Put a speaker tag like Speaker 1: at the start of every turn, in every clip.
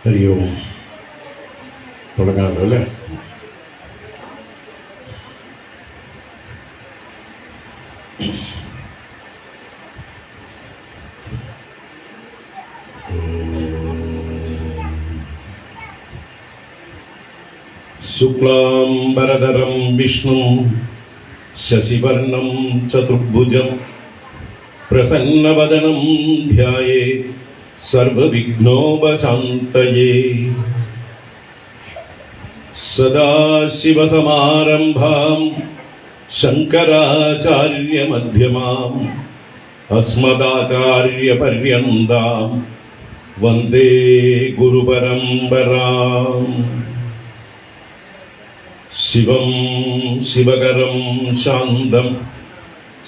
Speaker 1: ഹരി ഓം. തുടങ്ങാമല്ലോ അല്ലേ? ശുക്ലാംബരധരം വിഷ്ണു ശശിവർണം ചതുർഭുജം പ്രസന്നവദനം ധ്യായേ സർവവിഘ്നോപശാന്തയേ. സദാശിവസമാരംഭാം ശങ്കരാചാര്യമധ്യമാം അസ്മദാചാര്യപര്യന്താം വന്ദേ ഗുരുപരമ്പരാം. ശിവം ശിവകരം ശാന്തം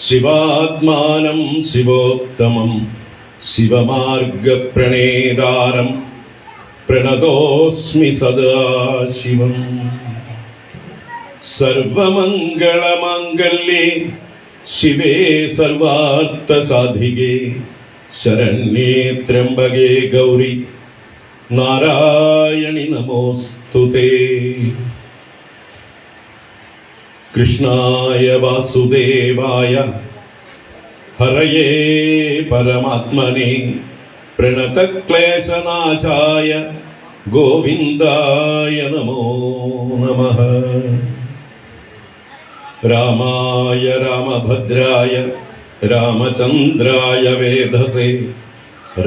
Speaker 1: ശിവാത്മാനം ശിവോത്തമം ശിവമാർഗപ്രണേതാരം പ്രണതോസ്മി സദാശിവം. സർവമംഗളമാംഗല്യേ ശിവേ സർവാർത്ഥസാധികേ ശരണ്യേ ത്രംബകേ ഗൗരി നാരായണി നമോസ്തുതേ. കൃഷ്ണായ വാസുദേവായ ഹരയേ പരമാത്മനെ പ്രണതക്ലേശനാശായ ഗോവിന്ദായ നമോ നമഃ. രാമായ രാമഭദ്രായ രാമചന്ദ്രായ വേധസേ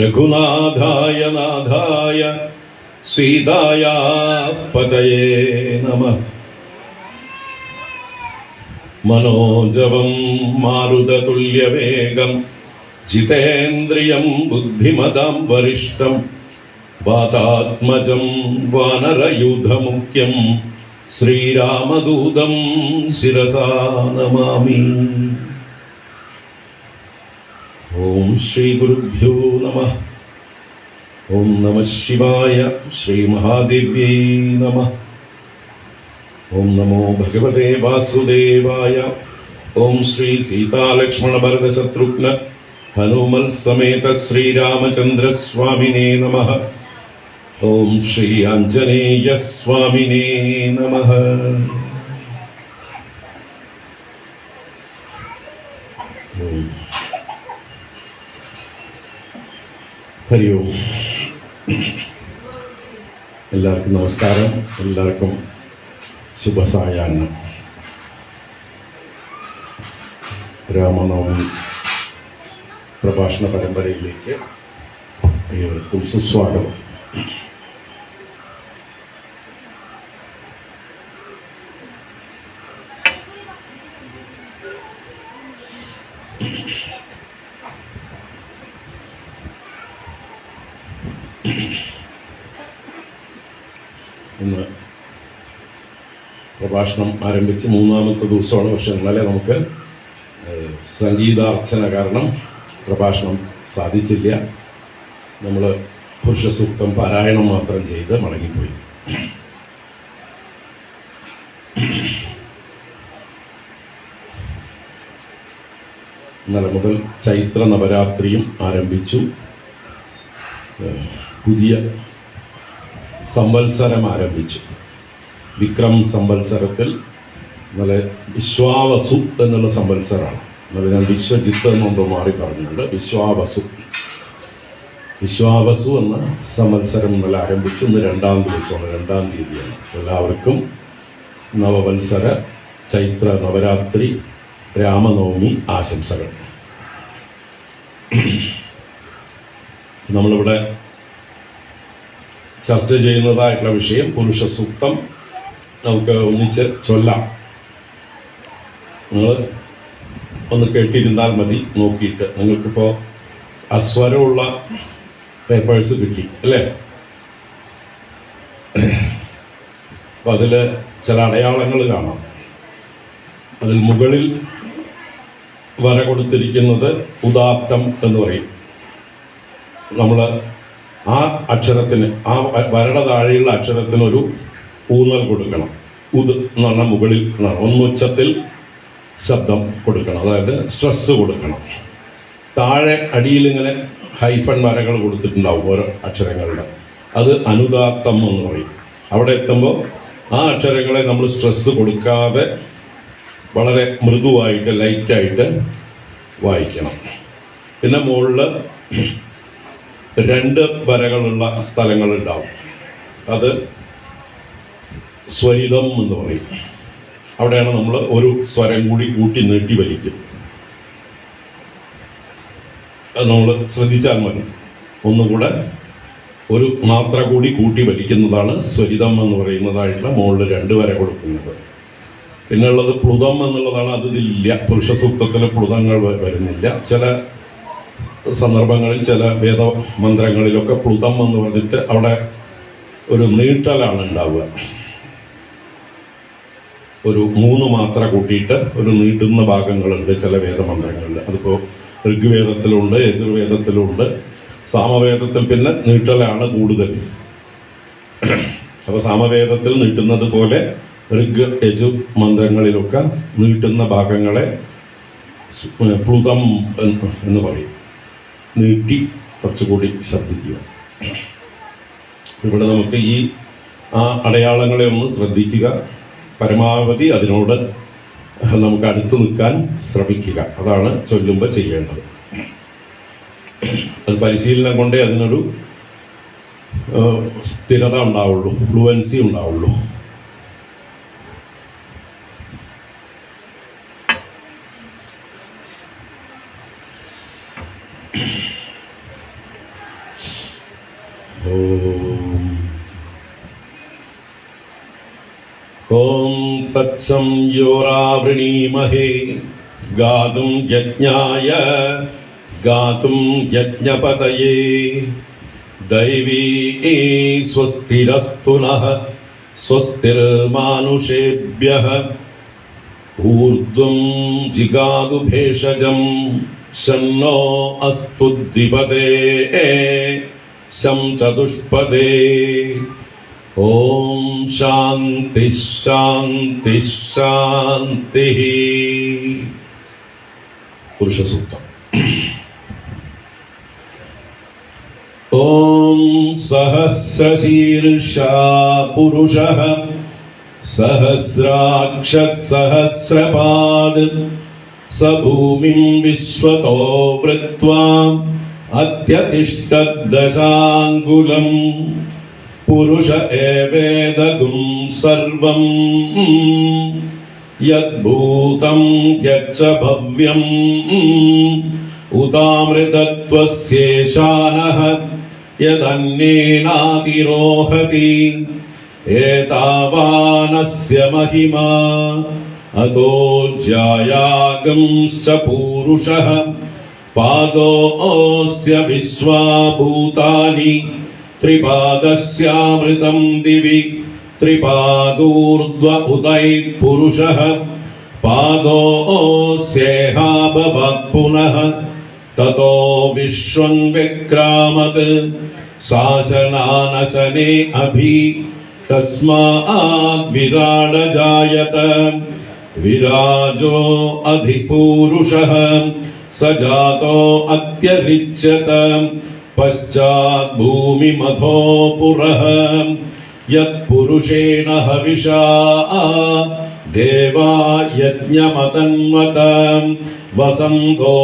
Speaker 1: രഘുനാഥായ നാഥായ സീതായാ പതയേ നമഃ. മനോജവം മാരുതതുല്യവേഗം ജിതേന്ദ്രിയം ബുദ്ധിമതാം വരിഷ്ഠം വാതാത്മജം വാനരയൂഥമുഖ്യം ശ്രീരാമദൂതം ശിരസാ നമാമി. ഓം ശ്രീ ഗുരുഭ്യോ നമഃ. ഓം നമഃ ശിവായ. ശ്രീ മഹാദേവ്യൈ നമഃ. ഓം നമോ ഭഗവതേ വാസുദേവായ. ഓം ശ്രീ സീതാലക്ഷ്മണ ഭരത ശത്രുഘ്ന ഹനുമൽ സമേത ശ്രീരാമചന്ദ്ര സ്വാമിനേ നമഃ. ഓം ശ്രീ ആഞ്ജനേയ സ്വാമിനേ നമഃ. ഹരി ഓം. എല്ലാവർക്കും നമസ്കാരം. എല്ലാവർക്കും ശുഭസായാഹ്നം. രാമനവമി പ്രഭാഷണ പരമ്പരയിലേക്ക് ഏവർക്കും സുസ്വാഗതം. ഇന്ന് പ്രഭാഷണം ആരംഭിച്ച് 3-ാമത്തെ ദിവസമാണ്. പക്ഷെ ഇന്നലെ നമുക്ക് സംഗീതാർച്ചന കാരണം പ്രഭാഷണം സാധിച്ചില്ല. നമ്മൾ പുരുഷ സൂക്തം പാരായണം മാത്രം ചെയ്ത് മടങ്ങിപ്പോയി. ഇന്നലെ മുതൽ ചൈത്ര നവരാത്രിയും ആരംഭിച്ചു. പുതിയ സംവത്സരം ആരംഭിച്ചു. വിക്രം സംവത്സരത്തിൽ ഇന്നലെ വിശ്വാവസു എന്നുള്ള സംവത്സരമാണ്. ഇന്നലെ ഞാൻ വിശ്വജിത്ത് എന്നെന്തോ മാറി പറഞ്ഞുണ്ട്. വിശ്വാവസു എന്ന സംവത്സരം ഇന്നലെ ആരംഭിച്ചു. ഇന്ന് 2-ാം ദിവസമാണ്, 2-ാം തീയതിയാണ്. എല്ലാവർക്കും നവവത്സര ചൈത്ര നവരാത്രി രാമനവമി ആശംസകൾ. നമ്മളിവിടെ ചർച്ച ചെയ്യുന്നതായിട്ടുള്ള വിഷയം പുരുഷ സൂക്തം. നമുക്ക് ഒന്നിച്ച് ചൊല്ലാം. നിങ്ങൾ ഒന്ന് കേട്ടിരുന്നാൽ മതി. നോക്കിയിട്ട് നിങ്ങൾക്കിപ്പോൾ അസ്വരമുള്ള പേപ്പേഴ്സ് കിട്ടി അല്ലേ? അപ്പം അതിൽ ചില അടയാളങ്ങൾ കാണാം. അതിൽ മുകളിൽ വര കൊടുത്തിരിക്കുന്നത് ഉദാത്തം എന്ന് പറയും. നമ്മൾ ആ അക്ഷരത്തിന്, ആ വരയുടെ താഴെയുള്ള അക്ഷരത്തിനൊരു ഊന്നൽ കൊടുക്കണം. ഉദ് എന്ന് പറഞ്ഞാൽ മുകളിൽ ഒന്നുച്ചത്തിൽ ശബ്ദം കൊടുക്കണം, അതായത് സ്ട്രെസ് കൊടുക്കണം. താഴെ അടിയിൽ ഇങ്ങനെ ഹൈഫൺ വരകൾ കൊടുത്തിട്ടുണ്ടാവും ഓരോ അക്ഷരങ്ങളുടെ. അത് അനുദാത്തം എന്ന് പറയും. അവിടെ എത്തുമ്പോൾ ആ അക്ഷരങ്ങളെ നമ്മൾ സ്ട്രെസ് കൊടുക്കാതെ വളരെ മൃദുവായിട്ട് ലൈറ്റായിട്ട് വായിക്കണം. പിന്നെ മുകളിൽ 2 വരകളുള്ള സ്ഥലങ്ങളുണ്ടാവും. അത് സ്വരിതം എന്ന് പറയും. അവിടെയാണ് നമ്മൾ ഒരു സ്വരം കൂടി കൂട്ടി നീട്ടി വലിക്കും. അത് നമ്മൾ ശ്രദ്ധിച്ചാൽ മതി. ഒന്നുകൂടെ ഒരു മാത്ര കൂടി കൂട്ടി വലിക്കുന്നതാണ് സ്വരിതം എന്ന് പറയുന്നതായിട്ടുള്ള മുകളിൽ 2 വര കൊടുക്കുന്നത്. പിന്നെ ഉള്ളത് പ്ലുതം എന്നുള്ളതാണ്. അതിലില്ല, പുരുഷ സൂക്തത്തിലെ പ്ലുതങ്ങൾ വരുന്നില്ല. ചില സന്ദർഭങ്ങളിൽ ചില വേദമന്ത്രങ്ങളിലൊക്കെ പ്ലുതം എന്ന് പറഞ്ഞിട്ട് അവിടെ ഒരു നീട്ടലാണ് ഉണ്ടാവുക. ഒരു 3 മാത്ര കൂട്ടിയിട്ട് ഒരു നീട്ടുന്ന ഭാഗങ്ങളുണ്ട് ചില വേദമന്ത്രങ്ങളിൽ. അതിപ്പോൾ ഋഗ്വേദത്തിലുണ്ട്, യജുർവേദത്തിലുണ്ട്, സാമവേദത്തിൽ പിന്നെ നീട്ടലാണ് കൂടുതൽ. അപ്പൊ സാമവേദത്തിൽ നീട്ടുന്നത് പോലെ ഋഗ് യജു മന്ത്രങ്ങളിലൊക്കെ നീട്ടുന്ന ഭാഗങ്ങളെ പ്ലുതം എന്ന് പറയും. നീട്ടി കുറച്ചുകൂടി ശ്രദ്ധിക്കുക. ഇവിടെ നമുക്ക് ആ അടയാളങ്ങളെ ഒന്ന് ശ്രദ്ധിക്കുക. പരമാവധി അതിനോട് നമുക്ക് അടുത്ത് നിൽക്കാൻ ശ്രമിക്കുക. അതാണ് ചൊല്ലുമ്പോൾ ചെയ്യേണ്ടത്. അത് പരിശീലനം കൊണ്ടേ അതിനൊരു സ്ഥിരത ഉണ്ടാവുള്ളൂ, ഫ്ലുവൻസി ഉണ്ടാവുള്ളൂ. ഓം തത്സം യോരാവൃണീമഹേ ഗാതും യജ്ഞായ ഗാതും യജ്ഞപതയേ ദൈവീ സ്വസ്തിരസ്തു നഃ സ്വസ്തിർമാനുഷേഭ്യഃ ഊർധ്വം ജിഗാതു ഭേഷജം ശന്നോ അസ്തു ദ്വിപദേ ശം ചതുഷ്പദേ. ഓം ശാന്തി ശാന്തി ശാന്തി. പുരുഷസൂക്തം. ഓം സഹസ്രശീർഷാ പുരുഷഃ സഹസ്രാക്ഷഃ സഹസ്രപാദ് സ ഭൂമിം വിശ്വതോ വൃത്വാ അത്യതിഷ്ഠദ്ദശാങ്കുലം പുരുഷ ഏവേദഗും സർവം യദ്ഭൂതം യച്ച ഭവ്യം ഉദാമൃതത്വസ്യേശാനഃ യദന്യേനാതിരോഹതി ഏതാവാനസ്യ മഹിമാ അതോ ജ്യായാഗംശ്ച പൂരുഷഃ പാദോസ്യ വിശ്വാഭൂതാനി ത്രിപാദസ്യാമൃതം ദിവി ത്രിപാദൂർധ്വ ഉദൈത് പുരുഷഃ പാദോസ്യേഹാഭവത് പുനഃ തതോ വിശ്വം വിക്രാമത് ശാസനാനശനെ അഭി തസ്മാത് വിരാടജായത വിരാജോ അധിപൂരുഷഃ സജാതോ അത്യരിച്യത പശ്ചാത് ഭൂമിമഥോ പുരഃ യത്പുരുഷേണ ഹവിഷാ ദേവാ യജ്ഞമതന്വത വസന്തോ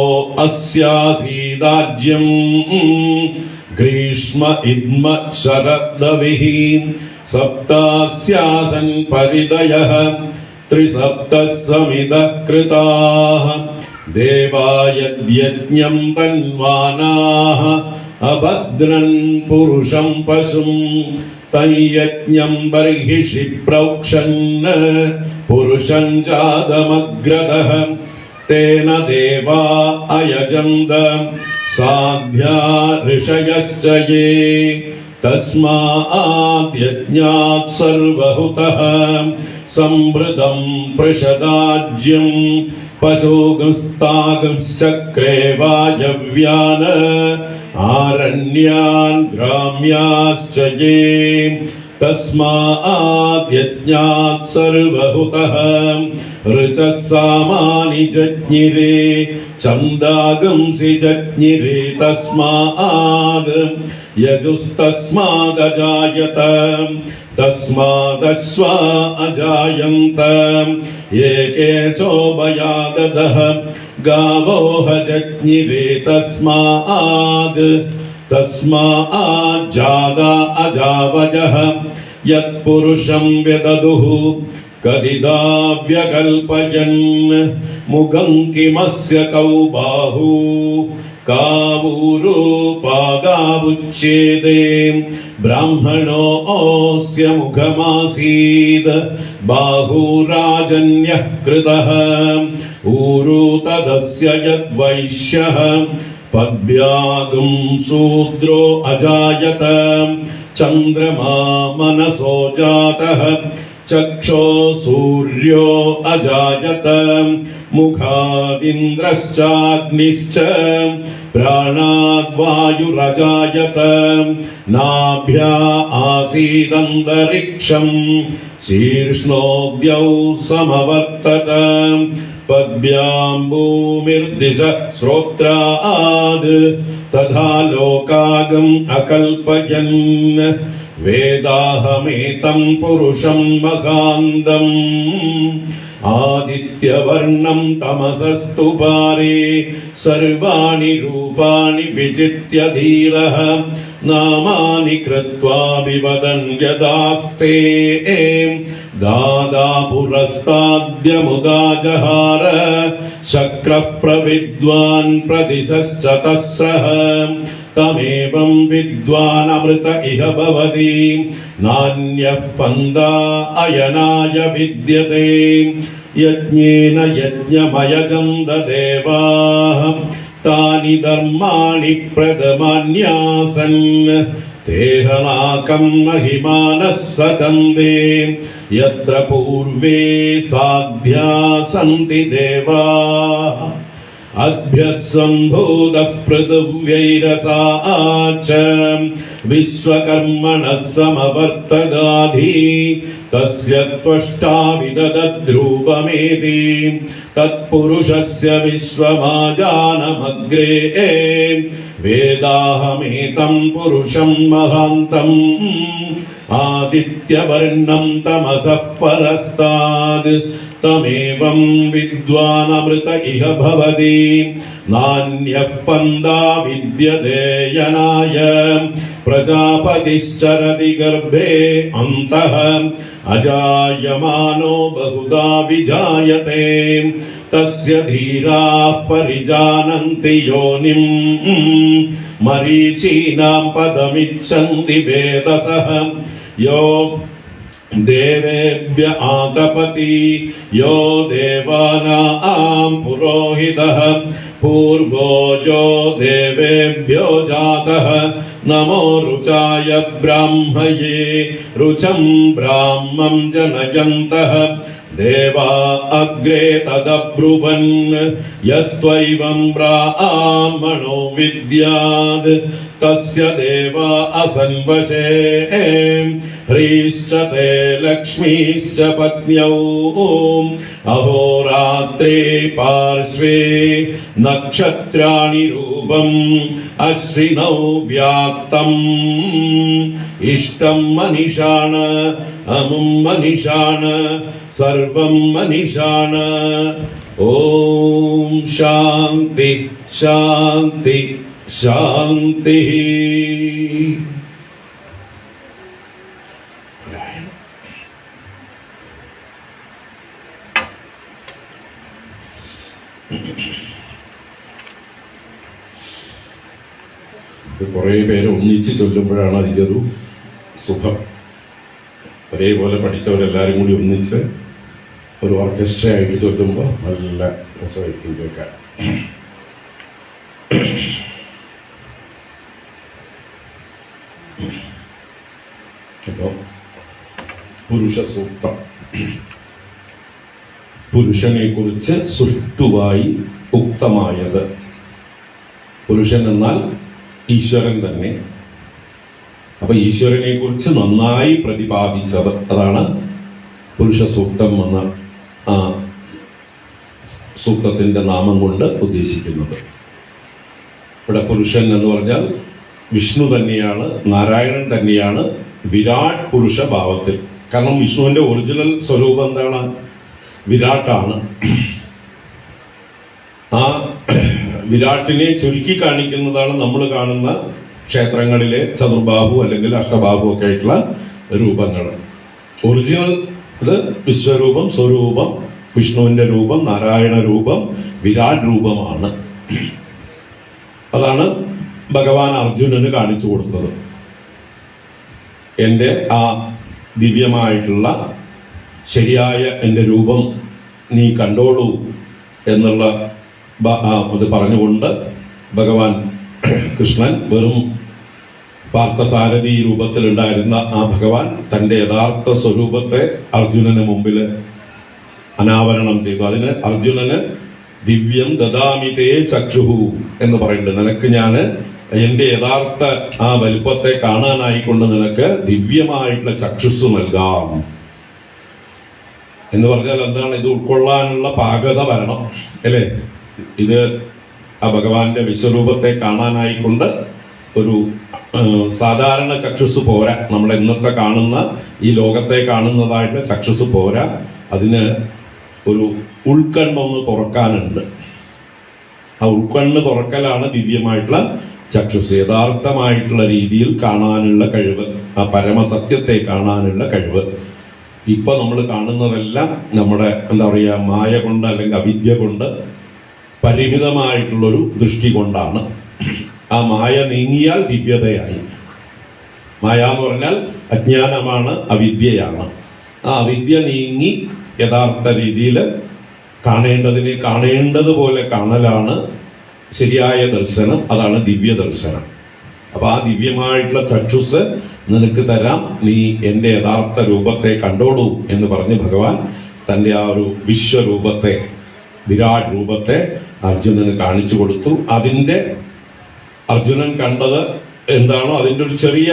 Speaker 1: അസ്യാസീദാജ്യം ഗ്രീഷ്മ ഇദ്മ ശരദ്ദവിഃ സപ്താസ്യാസൻ പരിദയഃ ത്രിസപ്തഃ സമിതഃ കൃതാഃ ദേവായജ്ഞം തന്വാനാഃ അഭദ്രൻ പുരുഷം പശും തയ്യജ്ഞം ബർഹിഷി പ്രൗക്ഷൻ പുരുഷം ജാതമഗ്രതഃ തേന ദേവാ അയജന്ത സാധ്യാ ഋഷയശ്ച യേ തസ്മാത് യജ്ഞാത് സർവഹുതഃ സംവൃതം പൃഷദാജ്യം പശൂഗസ്താഗംശ്ചക്രേ വായവ്യാൻ ആരണ്യാൻ ഗ്രാമ്യാശ്ച യേ തസ്മാദ് യജ്ഞാത് സർവഹുതഃ ഋചഃ സാമാനി ജജ്ഞിരേ ഛന്ദാഗംസി ജജ്ഞിരേ തസ്മാദ് യജുസ്തസ്മാദജായത തസ്മാദശ്വ അജായന്ത ഏകേ ചോഭയാഗതഃ ഗാവോഹ ജജ്ഞിരേ തസ്മാദ് തസ്മാജ്ജാത അജാവജഃ യത്പുരുഷം വ്യദദുഃ കദിദാവ്യകൽപയൻ മുഖം കിമസ്യ കൗ ബാഹു കാവൂരൂപാഗാവുച്ഛേദേ ബ്രാഹ്മണോऽസ്യ മുഖമാസീത് ബാഹുരാജന്യഃ കൃതഃ ഊരു തദസ്യ യദ്വൈശ്യഃ പദ്ഭ്യാഗം ശൂദ്രോ അജായത ചന്ദ്രമാ മനസോ ജാതഃ ചക്ഷോ സൂര്യോ അജായത മുഖാദിന്ദ്രശ്ചാഗ്നിശ്ച പ്രാണാദ്വായുരജായത നാഭ്യാ ആസീദന്തരിക്ഷം ശീർഷ്ണോദ്യൗ സമവർത്തത പദ്ഭ്യാം ഭൂമിർദിശ ശ്രോത്രാദ് തഥാ ലോകാഗം അകൽപയൻ വേദാഹമേതം പുരുഷം മഹാന്തം ആദിത്യവർണം തമസസ്തു പാരേ സർവാണി രൂപാണി വിചിത്യ ധീരഃ നാമാനി കൃത്വാ വിവദൻ യദാസ്തേ ദാദാ പുരസ്താദ്യമുദാ ജഹാര ശക്രഃ പ്രവിദ്വാൻ പ്രതിശശ്ചതസ്രഃ തമേവം വിദ്വാനമൃത ഇഹ ഭവതി നാന്യഃ പന്ഥാ അയനായ വിദ്യതേ യജ്ഞേന യജ്ഞമയജം ദേവാഃ താനി ധർമാണി പ്രഥമാന്യാസൻ തേഹനാകം മഹിമാനഃ സചന്ദേ യത്ര പൂർവേ സാധ്യാ സന്തി ദേവാഃ അഭ്യഃ സംഭൂതഃ പൃഥിവ്യൈരസാച വിശ്വകർമ്മണഃ സമവർത്തദാധി തസ്യ ത്വഷ്ടാ വിദദദ്രൂപമേതി തത്പുരുഷസ്യ വിശ്വമാജാനമഗ്രേ വേദാഹമേതം പുരുഷം മഹാന്തം ആദിത്യവർണം തമസഃ പരസ്താദ് തമേവം വിദ്വാനമൃത ഇഹ ഭവതി നാന്യഃ പന്ഥാ വിദ്യതേ യനായ പ്രജാപതിശ്ചരതി ഗർഭേ അന്തഃ അജായമാനോ ബഹുധാ വിജായത്തെ തസ്യ ധീരാഃ പരിജാനന്തി യോനിം മരീചീനാം പദമിച്ഛന്തി വേദസഃ യോ ദേവേഭ്യ ആതപതി യോ ദേവാനാം പുരോഹിതഃ പൂർവോ യോ ദേവേഭ്യോ ജാതഃ നമോ രുചായ ബ്രാഹ്മയേ രുചം ബ്രാഹ്മം ജനയന്തഃ ദേവാ അഗ്രേ തദബ്രുവൻ യസ്ത്വൈവം ബ്രാഹ്മണോ വിദ്യാത് തസ്യ ദേവാ അസൻവശേ ഹ്രീശ്ച തേ ലക്ഷ്മീശ്ച പത്ന്യൗ അഹോരാത്രേ പാർശ്വേ നക്ഷത്രാണി രൂപം അശ്വിനൗ വ്യാക്തം ഇഷ്ടം മനിഷാണ അമും മനിഷാണ സർവം മനിഷാണ. ഓം ശാന്തി ശാന്തി ശാന്തി. കുറേ പേര് ഒന്നിച്ച് ചൊല്ലുമ്പോഴാണ് അതിൻ്റെ ഒരു സുഖം. ഒരേപോലെ പഠിച്ചവരെല്ലാവരും കൂടി ഒന്നിച്ച് ഒരു ഓർക്കസ്ട്ര ആയിട്ട് ചൊല്ലുമ്പോൾ നല്ല രസമായിരിക്കും കേൾക്കാൻ. അപ്പോൾ പുരുഷ സൂക്തം, പുരുഷനെ കുറിച്ച് സുഷ്ടുവായി ഉക്തമായത്. പുരുഷൻ എന്നാൽ ഈശ്വരൻ തന്നെ. അപ്പൊ ഈശ്വരനെ കുറിച്ച് നന്നായി പ്രതിപാദിച്ചത്, അതാണ് പുരുഷ സൂക്തം എന്ന ആ സൂക്തത്തിന്റെ നാമം കൊണ്ട് ഉദ്ദേശിക്കുന്നത്. ഇവിടെ പുരുഷൻ എന്ന് പറഞ്ഞാൽ വിഷ്ണു തന്നെയാണ്, നാരായണൻ തന്നെയാണ്, വിരാട് പുരുഷ ഭാവത്തിൽ. കാരണം വിഷ്ണുവിന്റെ ഒറിജിനൽ സ്വരൂപം എന്താണ്? വിരാട്ടാണ്. ആ വിരാട്ടിനെ ചുരുക്കി കാണിക്കുന്നതാണ് നമ്മൾ കാണുന്ന ക്ഷേത്രങ്ങളിലെ ചതുർബാഹു അല്ലെങ്കിൽ അഷ്ടബാഹു ഒക്കെ ആയിട്ടുള്ള രൂപങ്ങൾ. ഒറിജിനൽ ഇത് വിശ്വരൂപം, സ്വരൂപം, വിഷ്ണുവിന്റെ രൂപം, നാരായണ രൂപം, വിരാട് രൂപമാണ്. അതാണ് ഭഗവാൻ അർജുനന് കാണിച്ചു കൊടുത്തത്. എൻ്റെ ആ ദിവ്യമായിട്ടുള്ള ശരിയായ എൻ്റെ രൂപം നീ കണ്ടോളൂ എന്നുള്ള അത് പറഞ്ഞുകൊണ്ട് ഭഗവാൻ കൃഷ്ണൻ വെറും പാർത്ഥസാരഥി രൂപത്തിലുണ്ടായിരുന്ന ആ ഭഗവാൻ തന്റെ യഥാർത്ഥ സ്വരൂപത്തെ അർജുനന് മുമ്പിൽ അനാവരണം ചെയ്തു. അതിന് അർജുനന് ദിവ്യം ദദാമിതേ ചക്ഷുഹു എന്ന് പറയുന്നുണ്ട്. നിനക്ക് ഞാൻ എന്റെ യഥാർത്ഥ ആ വലുപ്പത്തെ കാണാനായിക്കൊണ്ട് നിനക്ക് ദിവ്യമായിട്ടുള്ള ചക്ഷുസ് നൽകാം എന്ന് പറഞ്ഞാൽ എന്താണ്? ഇത് ഉൾക്കൊള്ളാനുള്ള പാകത വരണം, അല്ലേ? ഇത് ആ ഭഗവാന്റെ വിശ്വരൂപത്തെ കാണാനായിക്കൊണ്ട് ഒരു സാധാരണ ചക്ഷുസ് പോരാ. നമ്മുടെ ഇന്നത്തെ കാണുന്ന ഈ ലോകത്തെ കാണുന്നതായിട്ട് ചക്ഷുസ് പോരാ. അതിന് ഒരു ഉൾക്കണ്ണൊന്ന് തുറക്കാനുണ്ട്. ആ ഉൾക്കണ്ണ് തുറക്കലാണ് ദിവ്യമായിട്ടുള്ള ചക്ഷുസ്. യഥാർത്ഥമായിട്ടുള്ള രീതിയിൽ കാണാനുള്ള കഴിവ്, ആ പരമസത്യത്തെ കാണാനുള്ള കഴിവ്. ഇപ്പൊ നമ്മൾ കാണുന്നതെല്ലാം നമ്മുടെ എന്താ പറയുക, മായ കൊണ്ട് അല്ലെങ്കിൽ അവിദ്യ കൊണ്ട് പരിമിതമായിട്ടുള്ളൊരു ദൃഷ്ടി കൊണ്ടാണ്. ആ മായ നീങ്ങിയാൽ ദിവ്യതയായി. മായ എന്ന് പറഞ്ഞാൽ അജ്ഞാനമാണ്, അവിദ്യയാണ്. ആ അവിദ്യ നീങ്ങി യഥാർത്ഥ രീതിയിൽ കാണേണ്ടതിനെ കാണേണ്ടതുപോലെ കാണലാണ് ശരിയായ ദർശനം. അതാണ് ദിവ്യ ദർശനം. അപ്പൊ ആ ദിവ്യമായിട്ടുള്ള ചക്ഷുസ് നിനക്ക് തരാം, നീ എന്റെ യഥാർത്ഥ രൂപത്തെ കണ്ടോളൂ എന്ന് പറഞ്ഞ് ഭഗവാൻ തന്റെ ആ ഒരു വിശ്വരൂപത്തെ, വിരാട് രൂപത്തെ അർജുനന് കാണിച്ചു കൊടുത്തു. അതിന്റെ അർജുനൻ കണ്ടത് എന്താണോ അതിന്റെ ഒരു ചെറിയ